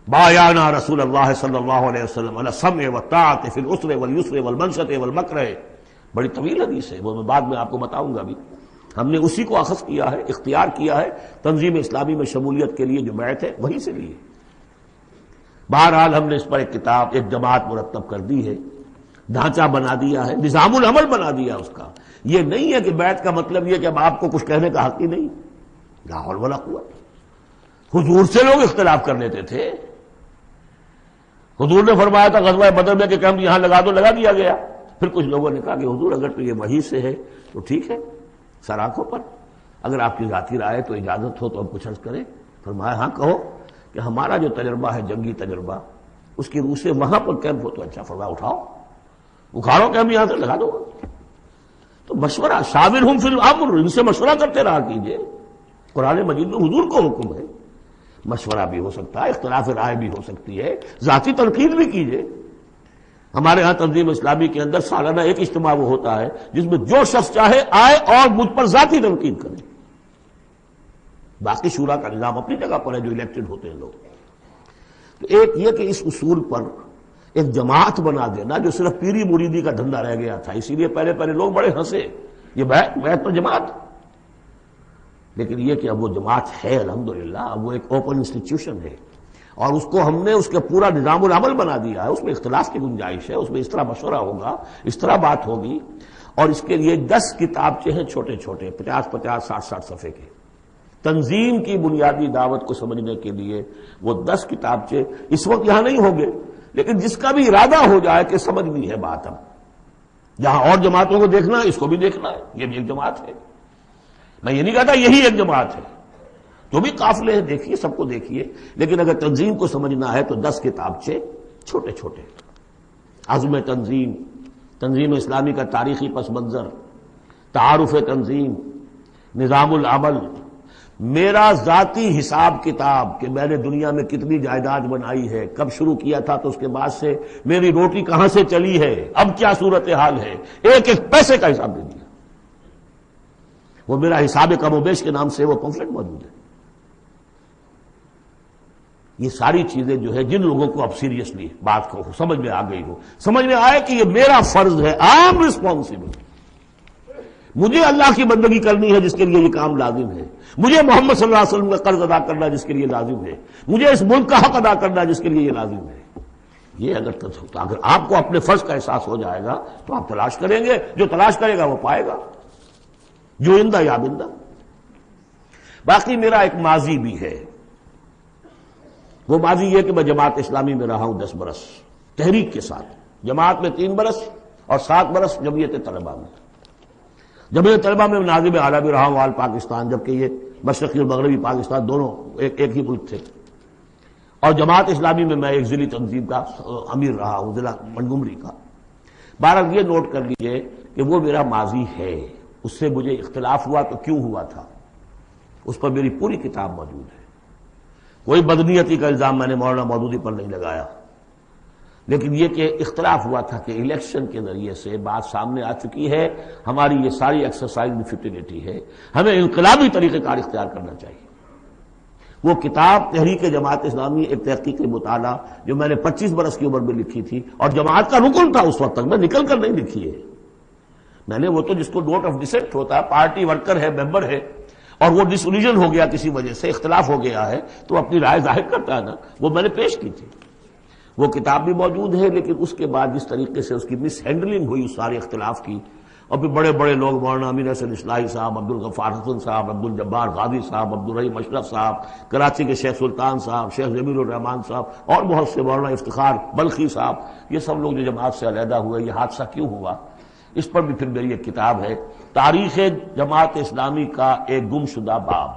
بایعنا رسول اللہ صلی اللہ علیہ وسلم علی السمع والطاعۃ فی العسر والیسر والمنشط والمکرہ، بڑی طویل حدیث ہے، وہ میں بعد میں آپ کو بتاؤں گا بھی۔ ہم نے اسی کو اخذ کیا ہے، اختیار کیا ہے، تنظیم اسلامی میں شمولیت کے لیے جو بیعت ہے وہیں سے لی ہے۔ بہرحال ہم نے اس پر ایک کتاب، ایک جماعت مرتب کر دی ہے، ڈھانچہ بنا دیا ہے، نظام العمل بنا دیا اس کا۔ یہ نہیں ہے کہ بیعت کا مطلب یہ کہ اب آپ کو کچھ کہنے کا حق ہی نہیں، لا حول ولا قوت۔ حضور سے لوگ اختلاف کر لیتے تھے، حضور نے فرمایا تھا غزوہ بدر میں کہ کیمپ یہاں لگا دو، لگا دیا گیا۔ پھر کچھ لوگوں نے کہا کہ حضور اگر تو یہ وحی سے ہے تو ٹھیک ہے، سر آنکھوں پر، اگر آپ کی ذاتی رائے تو اجازت ہو تو ہم کچھ عرض کریں۔ فرمایا ہاں کہو، کہ ہمارا جو تجربہ ہے جنگی تجربہ، اس کی روح سے وہاں پر کیمپ ہو تو اچھا۔ فرمایا اٹھاؤ، اکھاڑو کیمپ یہاں سے لگا دو۔ تو مشورہ، شاورہم فی الامر، ان سے مشورہ کرتے رہا کیجئے۔ قرآن مجید میں حضور کو حکم ہے، مشورہ بھی ہو سکتا ہے، اختلاف رائے بھی ہو سکتی ہے، ذاتی تنقید بھی کیجئے۔ ہمارے ہاں تنظیم اسلامی کے اندر سالانہ ایک اجتماع وہ ہوتا ہے جس میں جو شخص چاہے آئے اور مجھ پر ذاتی تنقید کرے۔ باقی شورا کا نظام اپنی جگہ پر ہے جو الیکٹڈ ہوتے ہیں لوگ۔ تو ایک یہ کہ اس اصول پر ایک جماعت بنا دینا جو صرف پیری مریدی کا دھندا رہ گیا تھا، اسی لیے پہلے لوگ بڑے ہنسے، یہ بیعت پر جماعت۔ لیکن یہ کہ اب وہ جماعت ہے الحمدللہ، اب وہ ایک اوپن انسٹیٹیوشن ہے، اور اس کو ہم نے اس کے پورا نظام العمل بنا دیا ہے۔ اس میں اختلاف کی گنجائش ہے، اس میں اس طرح مشورہ ہوگا، اس طرح بات ہوگی، اور اس کے لیے 10 کتابچے ہیں چھوٹے چھوٹے، 50-50 60-60 صفحے کے۔ تنظیم کی بنیادی دعوت کو سمجھنے کے لیے وہ 10 کتابچے اس وقت یہاں نہیں ہوں گے، لیکن جس کا بھی ارادہ ہو جائے کہ سمجھنی ہے بات، اب جہاں اور جماعتوں کو دیکھنا ہے اس کو بھی دیکھنا ہے، یہ بھی ایک جماعت ہے۔ میں یہ نہیں کہتا یہی ایک جماعت ہے، جو بھی قافلے ہیں دیکھیے، سب کو دیکھیے، لیکن اگر تنظیم کو سمجھنا ہے تو 10 کتابچے چھوٹے چھوٹے۔ عزم تنظیم، تنظیم اسلامی کا تاریخی پس منظر، تعارف تنظیم، نظام العمل، میرا ذاتی حساب کتاب کہ میں نے دنیا میں کتنی جائیداد بنائی ہے، کب شروع کیا تھا تو اس کے بعد سے میری روٹی کہاں سے چلی ہے، اب کیا صورتحال ہے، ایک ایک پیسے کا حساب دے دیا۔ وہ میرا حساب کم و بیش کے نام سے وہ پمفلٹ موجود ہے۔ یہ ساری چیزیں جو ہے جن لوگوں کو اب سیریسلی بات کو سمجھ میں آ گئی ہو، سمجھ میں آئے کہ یہ میرا فرض ہے، آئی ایم ریسپانسبل، مجھے اللہ کی بندگی کرنی ہے جس کے لیے یہ کام لازم ہے، مجھے محمد صلی اللہ علیہ وسلم کا قرض ادا کرنا جس کے لیے لازم ہے، مجھے اس ملک کا حق ادا کرنا جس کے لیے یہ لازم ہے۔ یہ اگر آپ کو اپنے فرض کا احساس ہو جائے گا تو آپ تلاش کریں گے، جو تلاش کرے گا وہ پائے گا، جو اندہ یا بندہ۔ باقی میرا ایک ماضی بھی ہے، وہ ماضی یہ کہ میں جماعت اسلامی میں رہا ہوں 10 برس تحریک کے ساتھ، جماعت میں 3 برس اور 7 برس جمعیت طلبہ میں۔ جمعیت طلبہ میں ناظم اعلیٰ بھی رہا ہوں آل پاکستان، جبکہ یہ مشرقی اور مغربی پاکستان دونوں ایک ہی ملک تھے، اور جماعت اسلامی میں ایک ضلعی تنظیم کا امیر رہا ہوں، ضلع منگمری کا۔ بہرحال یہ نوٹ کر لیجئے کہ وہ میرا ماضی ہے، اس سے مجھے اختلاف ہوا تو کیوں ہوا تھا، اس پر میری پوری کتاب موجود ہے۔ کوئی بدنیتی کا الزام میں نے مولانا مودودی پر نہیں لگایا، لیکن یہ کہ اختلاف ہوا تھا کہ الیکشن کے ذریعے سے بات سامنے آ چکی ہے، ہماری یہ ساری ایکسرسائز میں فٹیلٹی ہے، ہمیں انقلابی طریقہ کار اختیار کرنا چاہیے۔ وہ کتاب تحریک جماعت اسلامی ایک تحقیق مطالعہ جو میں نے 25 برس کی عمر میں لکھی تھی اور جماعت کا رکن تھا اس وقت تک، میں نکل کر نہیں لکھی ہے میں نے، وہ تو جس کو نوٹ آف ڈسینٹ ہوتا ہے، پارٹی ورکر ہے، ممبر ہے، اور وہ ڈس اولیژن ہو گیا کسی وجہ سے، اختلاف ہو گیا ہے تو اپنی رائے ظاہر کرتا ہے نا، وہ میں نے پیش کی تھی، وہ کتاب بھی موجود ہے۔ لیکن اس کے بعد جس طریقے سے اس کی مس ہینڈلنگ ہوئی اس سارے اختلاف کی، اور پھر بڑے بڑے لوگ مولانا امین حسن اصلاحی صاحب، عبدالغفار حسن صاحب، عبدالجبار غازی صاحب، عبدالرحیم اشرف صاحب، کراچی کے شیخ سلطان صاحب، شیخ جمیل الرحمان صاحب، اور بہت سے، مولانا افتخار بلخی صاحب، یہ سب لوگ جو جماعت سے علیحدہ ہوئے، یہ حادثہ کیوں ہوا، اس پر بھی پھر میری ایک کتاب ہے، تاریخ جماعت اسلامی کا ایک گمشدہ باب۔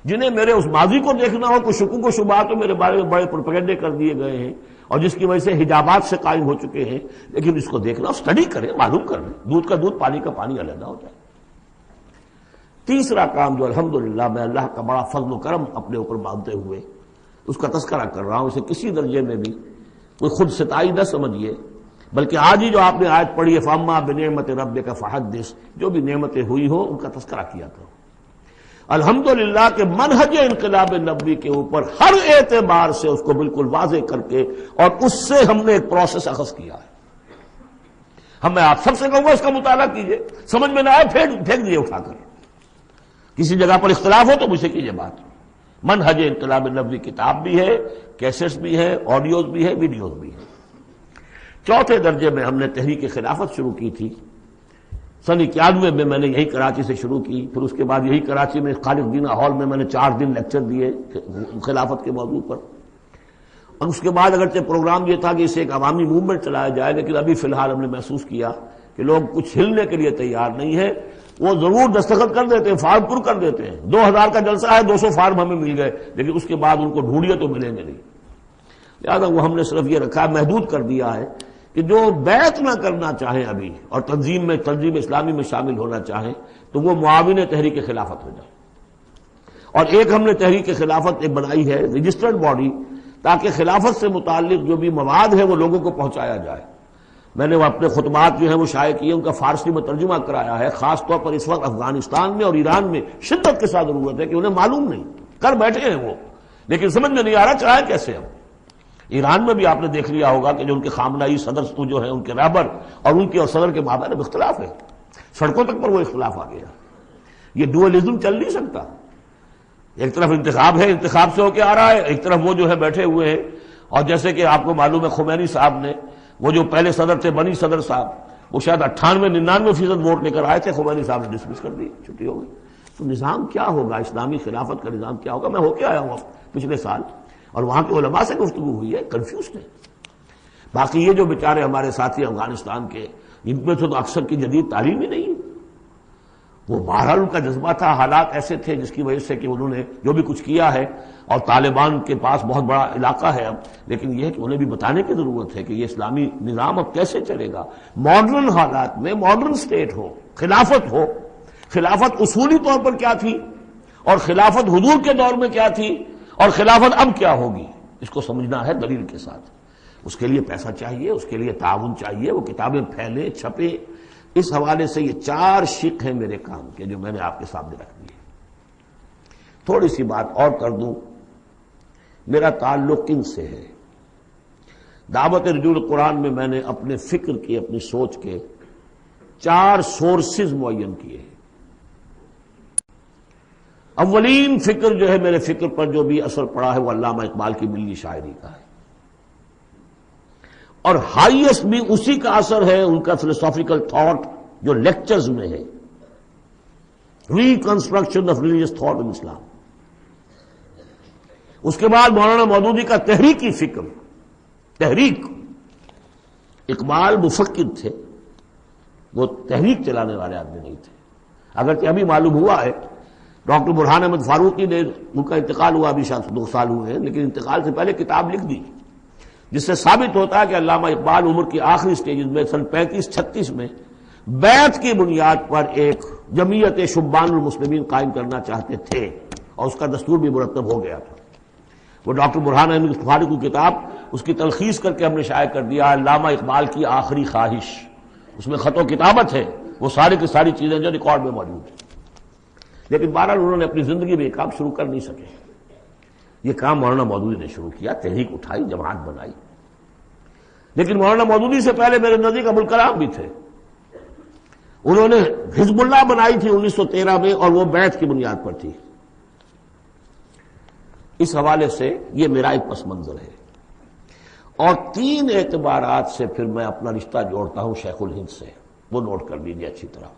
جنہیں میرے اس ماضی کو دیکھنا ہو، کچھ شکوک و شبہات تو میرے بارے میں بڑے پروپیگنڈے کر دیے گئے ہیں اور جس کی وجہ سے حجابات سے قائم ہو چکے ہیں، لیکن اس کو دیکھنا، اسٹڈی کریں، معلوم کریں، دودھ کا دودھ، پانی کا پانی علیحدہ ہوتا ہے۔ تیسرا کام جو الحمدللہ میں اللہ کا بڑا فضل و کرم اپنے اوپر مانتے ہوئے اس کا تذکرہ کر رہا ہوں، اسے کسی درجے میں بھی کوئی خود ستائی نہ سمجھیے، بلکہ آج ہی جو آپ نے آیت پڑھی ہے فاما بنعمت ربک فحدث، جو بھی نعمتیں ہوئی ہوں ان کا تذکرہ کیا کرو۔ الحمدللہ کہ منہج انقلاب نبوی کے اوپر ہر اعتبار سے اس کو بالکل واضح کر کے، اور اس سے ہم نے ایک پروسیس اخذ کیا ہے۔ میں آپ سب سے کہوں گا اس کا مطالعہ کیجئے، سمجھ میں نہ آئے پھینک دیجیے اٹھا کر، کسی جگہ پر اختلاف ہو تو مجھ سے کیجئے بات۔ منہج انقلاب نبوی کتاب بھی ہے، کیسٹس بھی ہے، آڈیوز بھی ہے، ویڈیوز بھی ہے۔ چوتھے درجے میں ہم نے تحریک خلافت شروع کی تھی، سن 91 میں میں نے یہی کراچی سے شروع کی، پھر اس کے بعد یہی کراچی میں خالد دینا ہال میں نے 4 دن لیکچر دیے خلافت کے موضوع پر، اور اس کے بعد اگرچہ پروگرام یہ تھا کہ اسے ایک عوامی موومنٹ چلایا جائے، لیکن ابھی فی الحال ہم نے محسوس کیا کہ لوگ کچھ ہلنے کے لیے تیار نہیں ہے۔ وہ ضرور دستخط کر دیتے ہیں، فارم پر کر دیتے ہیں، 2000 کا جلسہ ہے، 200 فارم ہمیں مل گئے، لیکن اس کے بعد ان کو ڈھونڈیے تو ملیں گے نہیں۔ لہٰذا وہ ہم نے صرف یہ رکھا، محدود کر دیا ہے کہ جو بیعت نہ کرنا چاہیں ابھی اور تنظیم اسلامی میں شامل ہونا چاہیں تو وہ معاون تحریک خلافت ہو جائے۔ اور ایک ہم نے تحریک خلافت ایک بنائی ہے رجسٹرڈ باڈی، تاکہ خلافت سے متعلق جو بھی مواد ہے وہ لوگوں کو پہنچایا جائے۔ میں نے وہ اپنے خطبات جو ہیں وہ شائع کیے، ان کا فارسی میں ترجمہ کرایا ہے، خاص طور پر اس وقت افغانستان میں اور ایران میں شدت کے ساتھ ضرورت ہے کہ انہیں معلوم نہیں، کر بیٹھے ہیں وہ لیکن سمجھ میں نہیں آ رہا چلائے کیسے ہم۔ ایران میں بھی آپ نے دیکھ لیا ہوگا کہ جو ان کے خامنہئی صدر جو ہیں ان کے رہبر اور ان کے اور صدر کے مابین اختلاف ہے، سڑکوں تک پر وہ اختلاف آ گیا۔ یہ ڈوئلزم چل نہیں سکتا، ایک طرف انتخاب ہے، انتخاب سے ہو کے آ رہا ہے، ایک طرف وہ جو ہے بیٹھے ہوئے ہیں، اور جیسے کہ آپ کو معلوم ہے خمینی صاحب نے، وہ جو پہلے صدر تھے بنی صدر صاحب، وہ شاید 98-99% ووٹ لے کر آئے تھے، خمینی صاحب نے ڈسمس کر دی، چھٹی ہو گئی۔ تو نظام کیا ہوگا، اسلامی خلافت کا نظام کیا ہوگا؟ میں ہو کے آیا ہوں پچھلے سال، اور وہاں کے علماء سے گفتگو ہوئی ہے، کنفیوزڈ ہے۔ باقی یہ جو بیچارے ہمارے ساتھی افغانستان کے، ان میں تو اکثر کی جدید تعلیم ہی نہیں ہے، وہ بہرحال ان کا جذبہ تھا، حالات ایسے تھے جس کی وجہ سے کہ انہوں نے جو بھی کچھ کیا ہے، اور طالبان کے پاس بہت بڑا علاقہ ہے اب، لیکن یہ ہے کہ انہیں بھی بتانے کی ضرورت ہے کہ یہ اسلامی نظام اب کیسے چلے گا۔ ماڈرن حالات میں ماڈرن سٹیٹ ہو، خلافت اصولی طور پر کیا تھی، اور خلافت حضور کے دور میں کیا تھی، اور خلافت اب کیا ہوگی، اس کو سمجھنا ہے دلیل کے ساتھ۔ اس کے لیے پیسہ چاہیے، اس کے لیے تعاون چاہیے، وہ کتابیں پھیلیں، چھپیں۔ اس حوالے سے یہ 4 شق ہیں میرے کام کے جو میں نے آپ کے سامنے رکھ دیے۔ تھوڑی سی بات اور کر دوں، میرا تعلق کن سے ہے۔ دعوت رجوع القرآن میں میں نے اپنے فکر کی، اپنی سوچ کے 4 سورسز معین کیے ہیں۔ اولین فکر جو ہے، میرے فکر پر جو بھی اثر پڑا ہے وہ علامہ اقبال کی ملی شاعری کا ہے، اور ہائیسٹ بھی اسی کا اثر ہے، ان کا فلسافیکل تھاٹ جو لیکچرز میں ہے، reconstruction of religious thought in Islam. اس کے بعد مولانا مودودی کا تحریکی فکر، تحریک۔ اقبال مفکر تھے، وہ تحریک چلانے والے آدمی نہیں تھے، اگرچہ ابھی معلوم ہوا ہے ڈاکٹر برہان احمد فاروقی نے، ان کا انتقال ہوا ابھی شاید 2 سال ہوئے ہیں، لیکن انتقال سے پہلے کتاب لکھ دی، جس سے ثابت ہوتا ہے کہ علامہ اقبال عمر کی آخری سٹیجز میں سن 35-36 میں بیعت کی بنیاد پر ایک جمعیت شبان المسلمین قائم کرنا چاہتے تھے، اور اس کا دستور بھی مرتب ہو گیا تھا۔ وہ ڈاکٹر برہان احمد فاروقی کی کتاب، اس کی تلخیص کر کے ہم نے شائع کر دیا، علامہ اقبال کی آخری خواہش، اس میں خط و کتابت ہے، وہ ساری کی ساری چیزیں جو ریکارڈ میں موجود ہیں، لیکن بہرحال انہوں نے اپنی زندگی میں یہ کام شروع کر نہیں سکے۔ یہ کام مولانا مودودی نے شروع کیا، تحریک اٹھائی، جماعت بنائی. لیکن مولانا مودودی سے پہلے میرے نزدیک ابوالکلام بھی تھے. انہوں نے حزب اللہ بنائی تھی 1913 میں، اور وہ بیعت کی بنیاد پر تھی. اس حوالے سے یہ میرا ایک پس منظر ہے. اور 3 اعتبارات سے پھر میں اپنا رشتہ جوڑتا ہوں شیخ الہند سے، وہ نوٹ کر لیجیے اچھی طرح.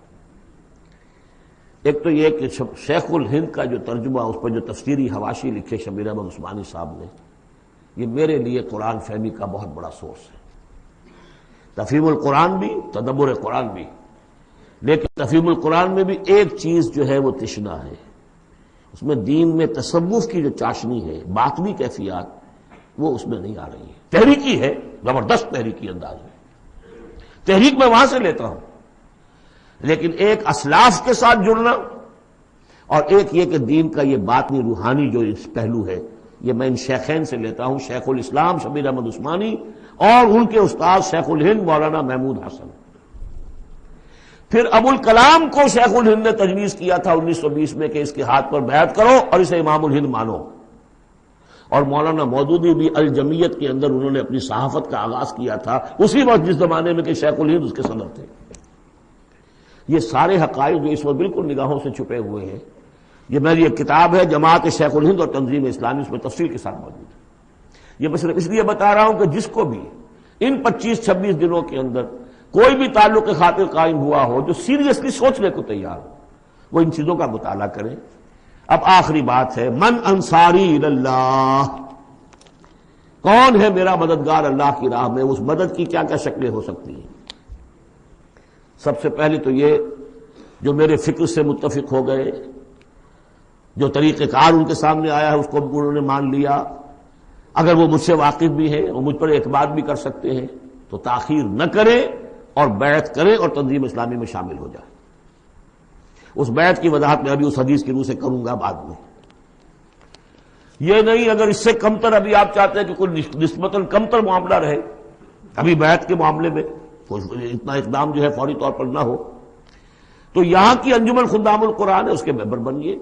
ایک تو یہ کہ شیخ الہند کا جو ترجمہ، اس پر جو تفسیری حواشی لکھے شبیر احمد عثمانی صاحب نے، یہ میرے لیے قرآن فہمی کا بہت بڑا سورس ہے. تفہیم القرآن بھی، تدبر قرآن بھی، لیکن تفہیم القرآن میں بھی ایک چیز جو ہے وہ تشنا ہے. اس میں دین میں تصوف کی جو چاشنی ہے، باطنی کیفیات، وہ اس میں نہیں آ رہی ہے. تحریکی ہے، زبردست تحریکی انداز میں. تحریک میں وہاں سے لیتا ہوں، لیکن ایک اسلاف کے ساتھ جڑنا اور ایک یہ کہ دین کا یہ باطنی روحانی جو اس پہلو ہے، یہ میں ان شیخین سے لیتا ہوں، شیخ الاسلام شبیر احمد عثمانی اور ان کے استاد شیخ الہند مولانا محمود حسن. پھر ابوالکلام کو شیخ الہند نے تجویز کیا تھا 1920 میں کہ اس کے ہاتھ پر بیعت کرو اور اسے امام الہند مانو. اور مولانا مودودی بھی الجمیت کے اندر انہوں نے اپنی صحافت کا آغاز کیا تھا اسی وقت جس زمانے میں کہ شیخ الہند اس کے صدر تھے. یہ سارے حقائق جو اس وقت بالکل نگاہوں سے چھپے ہوئے ہیں، یہ میری ایک کتاب ہے جماعت شیخ الہند اور تنظیم اسلامی، اس میں تفصیل کے ساتھ موجود ہے. یہ میں صرف اس لیے بتا رہا ہوں کہ جس کو بھی ان 25-26 دنوں کے اندر کوئی بھی تعلق خاطر قائم ہوا ہو، جو سیریسلی سوچنے کو تیار ہو، وہ ان چیزوں کا مطالعہ کرے. اب آخری بات ہے، من انصاری اللہ، کون ہے میرا مددگار اللہ کی راہ میں؟ اس مدد کی کیا کیا شکلیں ہو سکتی ہیں؟ سب سے پہلے تو یہ جو میرے فکر سے متفق ہو گئے، جو طریقہ کار ان کے سامنے آیا ہے اس کو انہوں نے مان لیا، اگر وہ مجھ سے واقف بھی ہیں اور مجھ پر اعتماد بھی کر سکتے ہیں تو تاخیر نہ کریں اور بیعت کریں اور تنظیم اسلامی میں شامل ہو جائیں. اس بیعت کی وضاحت میں ابھی اس حدیث کی روح سے کروں گا بعد میں. یہ نہیں اگر اس سے کمتر ابھی آپ چاہتے ہیں کہ کوئی نسبتاً کمتر معاملہ رہے ابھی بیعت کے معاملے میں، اتنا اقدام جو ہے فوری طور پر نہ ہو، تو یہاں کی انجمن خدام القرآن ہے، اس کے ممبر بنیے.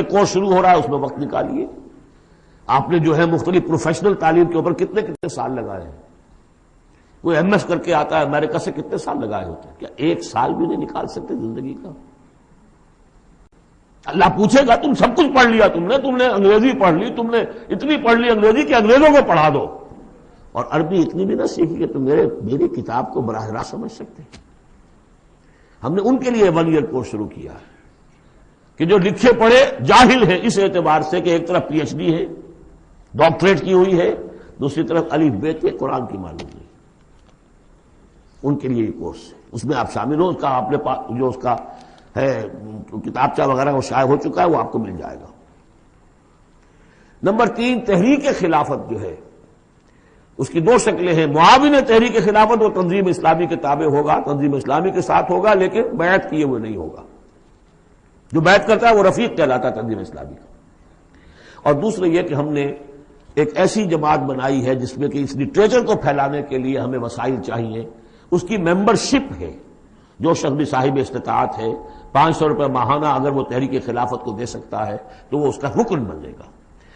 کورس شروع ہو رہا ہے، اس میں وقت نکالیے. آپ نے جو ہے مختلف پروفیشنل تعلیم کے اوپر کتنے سال لگائے ہیں. کوئی ایم ایس کر کے آتا ہے امریکہ سے، کتنے سال لگائے ہوتے ہیں؟ کیا 1 سال بھی نہیں نکال سکتے زندگی کا؟ اللہ پوچھے گا تم سب کچھ پڑھ لیا، تم نے انگریزی پڑھ لی، تم نے اتنی پڑھ لی انگریزی کہ انگریزوں کو پڑھا دو، اور عربی اتنی بھی نہ سیکھی کہ تم میری کتاب کو براہ راست سمجھ سکتے. ہم نے ان کے لیے 1 ایئر کورس شروع کیا ہے کہ جو لکھے پڑھے جاہل ہیں اس اعتبار سے کہ ایک طرف پی ایچ ڈی ہے، ڈاکٹریٹ کی ہوئی ہے، دوسری طرف الف بے کے قرآن کی معلوم نہیں، ان کے لیے یہ کورس ہے. اس میں آپ شامل ہو. اس کا آپ نے جو اس کا ہے کتابچہ وغیرہ وہ شائع ہو چکا ہے، وہ آپ کو مل جائے گا. نمبر 3، تحریک خلافت جو ہے اس کی 2 شکلیں ہیں. معاون تحریک خلافت وہ تنظیم اسلامی کے تابع ہوگا، تنظیم اسلامی کے ساتھ ہوگا، لیکن بیعت کیے ہوئے نہیں ہوگا. جو بیعت کرتا ہے وہ رفیق کہلاتا ہے تنظیم اسلامی کا. اور دوسرے یہ کہ ہم نے ایک ایسی جماعت بنائی ہے جس میں کہ اس لٹریچر کو پھیلانے کے لیے ہمیں وسائل چاہیے. اس کی ممبرشپ ہے. جو شخص بھی صاحب استطاعت ہے 500 روپے ماہانہ اگر وہ تحریک خلافت کو دے سکتا ہے تو وہ اس کا رکن بن جائے گا.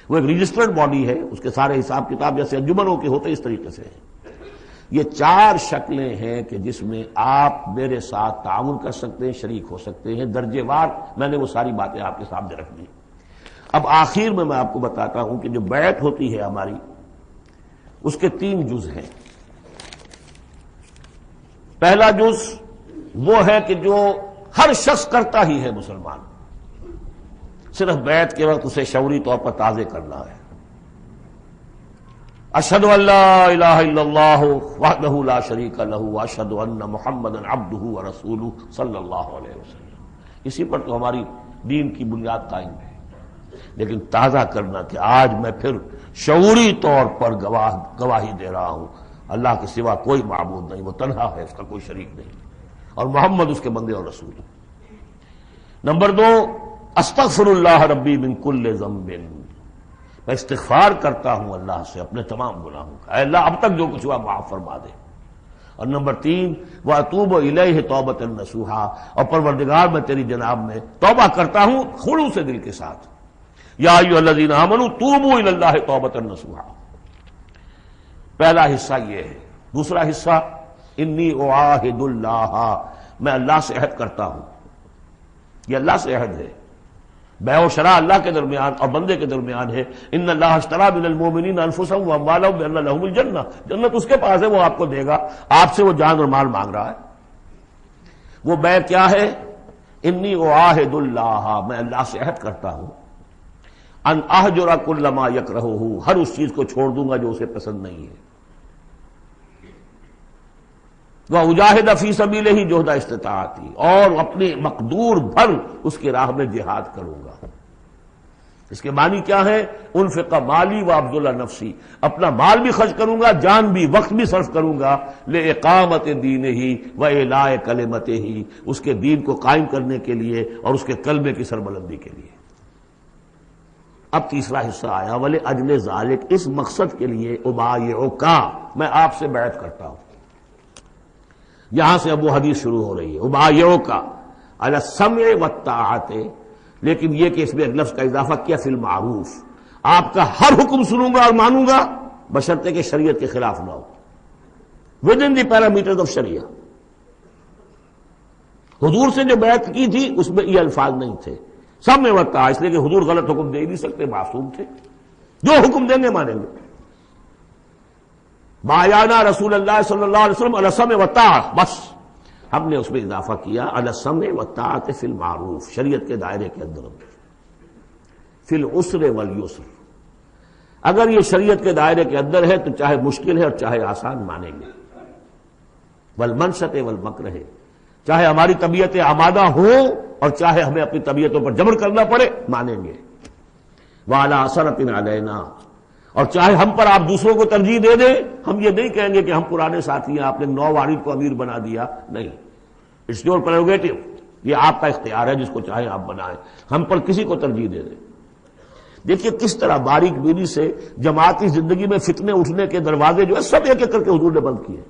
وہ ایک رجسٹرڈ باڈی ہے، اس کے سارے حساب کتاب جیسے انجمنوں کے ہوتے اس طریقے سے ہیں. یہ 4 شکلیں ہیں کہ جس میں آپ میرے ساتھ تعاون کر سکتے ہیں، شریک ہو سکتے ہیں. درجے وار میں نے وہ ساری باتیں آپ کے سامنے رکھ دی. اب آخر میں آپ کو بتاتا ہوں کہ جو بیعت ہوتی ہے ہماری، اس کے 3 جز ہیں. پہلا جز وہ ہے کہ جو ہر شخص کرتا ہی ہے مسلمان، صرف بیعت کے وقت اسے شعوری طور پر تازے کرنا ہے. اشہد ان لا الہ الا اللہ وحدہ لا شریک لہ واشہد ان محمدا عبدہ ورسولہ صلی اللہ علیہ وسلم. اسی پر تو ہماری دین کی بنیاد قائم ہے. لیکن تازہ کرنا کہ آج میں پھر شعوری طور پر گواہی دے رہا ہوں اللہ کے سوا کوئی معبود نہیں، وہ تنہا ہے، اس کا کوئی شریک نہیں، اور محمد اس کے بندے اور رسول. نمبر 2، استغفر اللہ ربی من کل ذنب، میں استغفار کرتا ہوں اللہ سے اپنے تمام گناہوں کا، اے اللہ اب تک جو کچھ ہوا معاف فرما دے. اور نمبر 3، واتوب الیہ توبۃ نصوحا، اور پروردگار میں تیری جناب میں توبہ کرتا ہوں خلوص دل کے ساتھ. یا ایھا الذین آمنوا توبوا الی اللہ توبۃ نصوحا. پہلا حصہ یہ ہے. دوسرا حصہ انی اعاہد اللہ، میں اللہ سے عہد کرتا ہوں. یہ اللہ سے عہد ہے. بیع و شراء اللہ کے درمیان اور بندے کے درمیان ہے. ان اللہ اشتری من المؤمنین انفسهم واموالهم بان لهم الجنہ، جنت اس کے پاس ہے، وہ آپ کو دے گا. آپ سے وہ جان اور مال مانگ رہا ہے. وہ بیع کیا ہے؟ انی اعاہد اللہ، میں اللہ سے عہد کرتا ہوں. ان اہجر کل ما یکرہہ، ہر اس چیز کو چھوڑ دوں گا جو اسے پسند نہیں ہے. وَأُجَاهِدَ فِي سَبِيلِهِ جُهْدَ اسْتِطَاعَتِي، اور اپنی مقدور بھر اس کی راہ میں جہاد کروں گا. اس کے معنی کیا ہے؟ انفق مالی وابذل نفسی، اپنا مال بھی خرچ کروں گا، جان بھی، وقت بھی صرف کروں گا. لِإِقَامَةِ دِينِهِ وَإِعْلَاءِ كَلِمَتِهِ، اس کے دین کو قائم کرنے کے لیے اور اس کے کلمے کی سربلندی کے لیے. اب تیسرا حصہ آیا، وَلِأَجْلِ ذَلِكَ، اس مقصد کے لیے أُبَايِعُكَ، میں آپ سے بیعت کرتا ہوں. یہاں سے اب وہ حدیث شروع ہو رہی ہے. أُبَايِعُكَ عَلَى السَّمْعِ وَالطَّاعَةِ، لیکن یہ کہ اس میں ایک لفظ کا اضافہ کیا، فی المعروف، آپ کا ہر حکم سنوں گا اور مانوں گا بشرطے کہ شریعت کے خلاف نہ ہو، within the parameters of شریعہ. حضور سے جو بیعت کی تھی اس میں یہ الفاظ نہیں تھے، سب میں وقت، اس لیے کہ حضور غلط حکم دے نہیں سکتے، معصوم تھے، جو حکم دیں گے مانیں گے. بایانا رسول اللہ صلی اللہ علیہ وسلم علی السمع والطاعۃ، بس ہم نے اس میں اضافہ کیا علی السمع والطاعۃ فی المعروف، شریعت کے دائرے کے اندر، فی العسر والیسر. اگر یہ شریعت کے دائرے کے اندر ہے تو چاہے مشکل ہے اور چاہے آسان مانیں گے. والمنشط والمکرہ، چاہے ہماری طبیعتیں آمادہ ہوں اور چاہے ہمیں اپنی طبیعتوں پر جبر کرنا پڑے مانیں گے. وعلی اثرۃ علینا، اور چاہے ہم پر آپ دوسروں کو ترجیح دے دیں، ہم یہ نہیں کہیں گے کہ ہم پرانے ساتھی ہیں، آپ نے نو وارد کو امیر بنا دیا، نہیں. اٹس یور پریروگیٹو، یہ آپ کا اختیار ہے، جس کو چاہے آپ بنائیں، ہم پر کسی کو ترجیح دے دیں. دیکھیے کس طرح باریک بینی سے جماعتی زندگی میں فتنے اٹھنے کے دروازے جو ہے سب ایک ایک کر کے حضور نے بند کیے.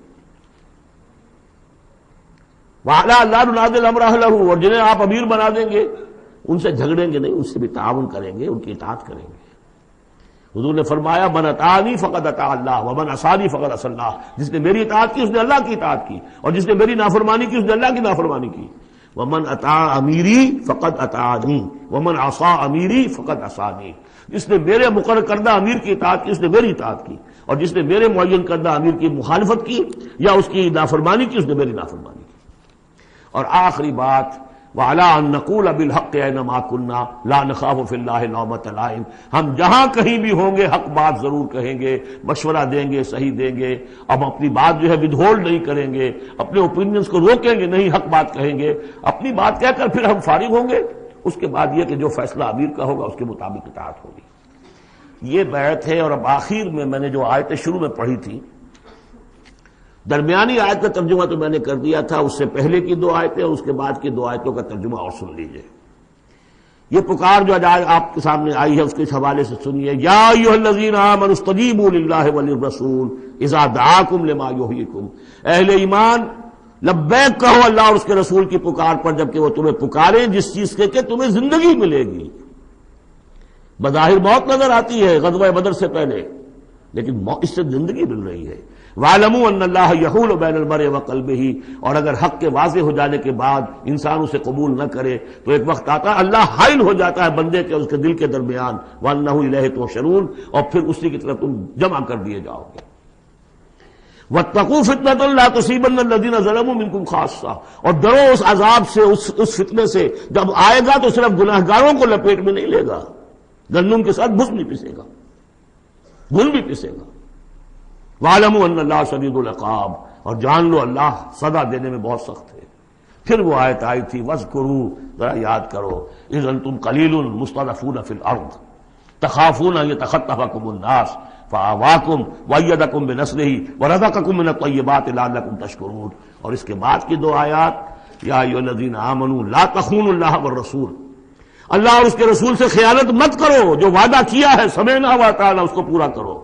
وَعَلَىٰ اللَّهِ نُنَازِلُ الْأَمْرَ أَهْلَهُ، اور جنہیں آپ امیر بنا دیں گے ان سے جھگڑیں گے نہیں، ان سے بھی تعاون کریں گے، ان کی اطاعت کریں گے. حضور نے فرمایا من اطاعنی فقد اطاع اللہ ومن عصانی فقد عصى اللہ، جس نے میری اطاعت کی اس نے اللہ کی اطاعت کی، اور جس نے میری نافرمانی کی اس نے اللہ کی نافرمانی کی. ومن اطاع امیری فقد اطاعنی ومن عصى امیری فقد عصانی، جس نے میرے مقرر کردہ امیر کی اطاعت کی اس نے میری اطاعت کی، اور جس نے میرے معین کردہ امیر کی مخالفت کی یا اس کی نافرمانی کی اس نے میری نافرمانی کی. اور آخری بات، وَعَلَىٰ أَن نَّقُولَ بِالْحَقِّ أَيْنَمَا كُنَّا لَا نَخَافُ فِي اللَّهِ لَوْمَةَ لَائِمٍ، ہم جہاں کہیں بھی ہوں گے حق بات ضرور کہیں گے، مشورہ دیں گے، صحیح دیں گے. اب اپنی بات جو ہے ودہولڈ نہیں کریں گے، اپنے اوپینینز کو روکیں گے نہیں، حق بات کہیں گے، اپنی بات کہہ کر پھر ہم فارغ ہوں گے. اس کے بعد یہ کہ جو فیصلہ امیر کا ہوگا اس کے مطابق اطاعت ہوگی. یہ بیعت ہے. اور اب آخر میں نے جو آیتیں شروع میں پڑھی تھی، درمیانی آیت کا ترجمہ تو میں نے کر دیا تھا، اس سے پہلے کی دو آیتیں اور اس کے بعد کی دو آیتوں کا ترجمہ اور سن لیجئے. یہ پکار جو آج آپ کے سامنے آئی ہے اس کے حوالے سے سنیے. یا ایھا الذین آمنوا استجیبوا للہ وللرسول اذا دعاکم لما یحییکم، اہل ایمان لبیک کہو اللہ اور اس کے رسول کی پکار پر جبکہ وہ تمہیں پکاریں جس چیز کے کہ تمہیں زندگی ملے گی. بظاہر موت نظر آتی ہے غزوہ بدر سے پہلے، لیکن اس سے زندگی مل رہی ہے. وَاعْلَمُوا أَنَّ اللَّهَ يَحُولُ بَيْنَ الْمَرْءِ وَقَلْبِهِ، اور اگر حق کے واضح ہو جانے کے بعد انسان اسے قبول نہ کرے تو ایک وقت آتا ہے اللہ حائل ہو جاتا ہے بندے کے اس کے دل کے درمیان. وَأَنَّهُ إِلَيْهِ تُحْشَرُونَ، اور پھر اسی کی طرف تم جمع کر دیے جاؤ گے. وَاتَّقُوا فِتْنَةً لَا تُصِيبَنَّ الَّذِينَ ظَلَمُوا مِنكُمْ خَاصَّةً، اور ڈرو اس عذاب سے، اس فتنے سے جب آئے گا تو صرف گناہگاروں کو لپیٹ میں نہیں لے گا، گندم کے ساتھ بھس بھی پسے گا، گل بھی پسے گا. وَاعْلَمُوا أَنَّ اللَّهَ شَدِيدُ الْعِقَابِ، اور جان لو اللہ سزا دینے میں بہت سخت ہے. پھر وہ آیت آئی تھی وَاذْكُرُوا، ذرا یاد کرو، إِذْ أَنْتُمْ قَلِيلٌ مُسْتَضْعَفُونَ فِي الْأَرْضِ تَخَافُونَ أَن يَتَخَطَّفَكُمُ النَّاسُ فَآوَاكُمْ وَأَيَّدَكُمْ بِنَصْرِهِ وَرَزَقَكُم مِّنَ الطَّيِّبَاتِ لَعَلَّكُمْ تَشْكُرُونَ. اور اس کے بعد کی دو آیات، یا ایھا الذین آمنوا لا تخونوا اللہ والرسول، اللہ اور اس کے رسول سے خیانت مت کرو، جو وعدہ کیا ہے سمعنا وأطعنا اس کو پورا کرو.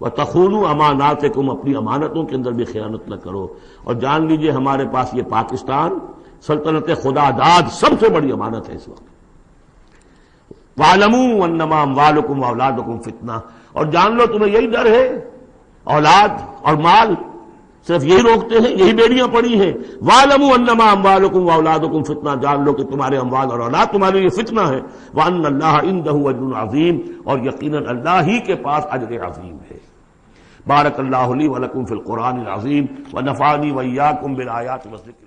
وَتَخُونُوا أَمَانَاتِكُمْ، اپنی امانتوں کے اندر بھی خیانت نہ کرو. اور جان لیجئے ہمارے پاس یہ پاکستان سلطنت خدا داد سب سے بڑی امانت ہے اس وقت. وَاعْلَمُوا أَنَّمَا أَمْوَالُكُمْ وَأَوْلَادُكُمْ فِتْنَةٌ، اور جان لو تمہیں یہی ڈر ہے، اولاد اور مال صرف یہی روکتے ہیں، یہی بیڑیاں پڑی ہیں۔ وَاعْلَمُوا أَنَّمَا أَمْوَالُكُمْ وَأَوْلَادُكُمْ فِتْنَةٌ، جان لو کہ تمہارے اموال اور اولاد تمہارے لیے فتنہ ہے۔ وَأَنَّ اللَّهَ عِندَهُ أَجْرٌ عَظِيمٌ، اور یقیناً اللہ ہی کے پاس اجر عظیم ہے۔ بارک اللہ لی ولکم فی القرآن العظیم ونفعنی وإیاکم بالآیات والذکر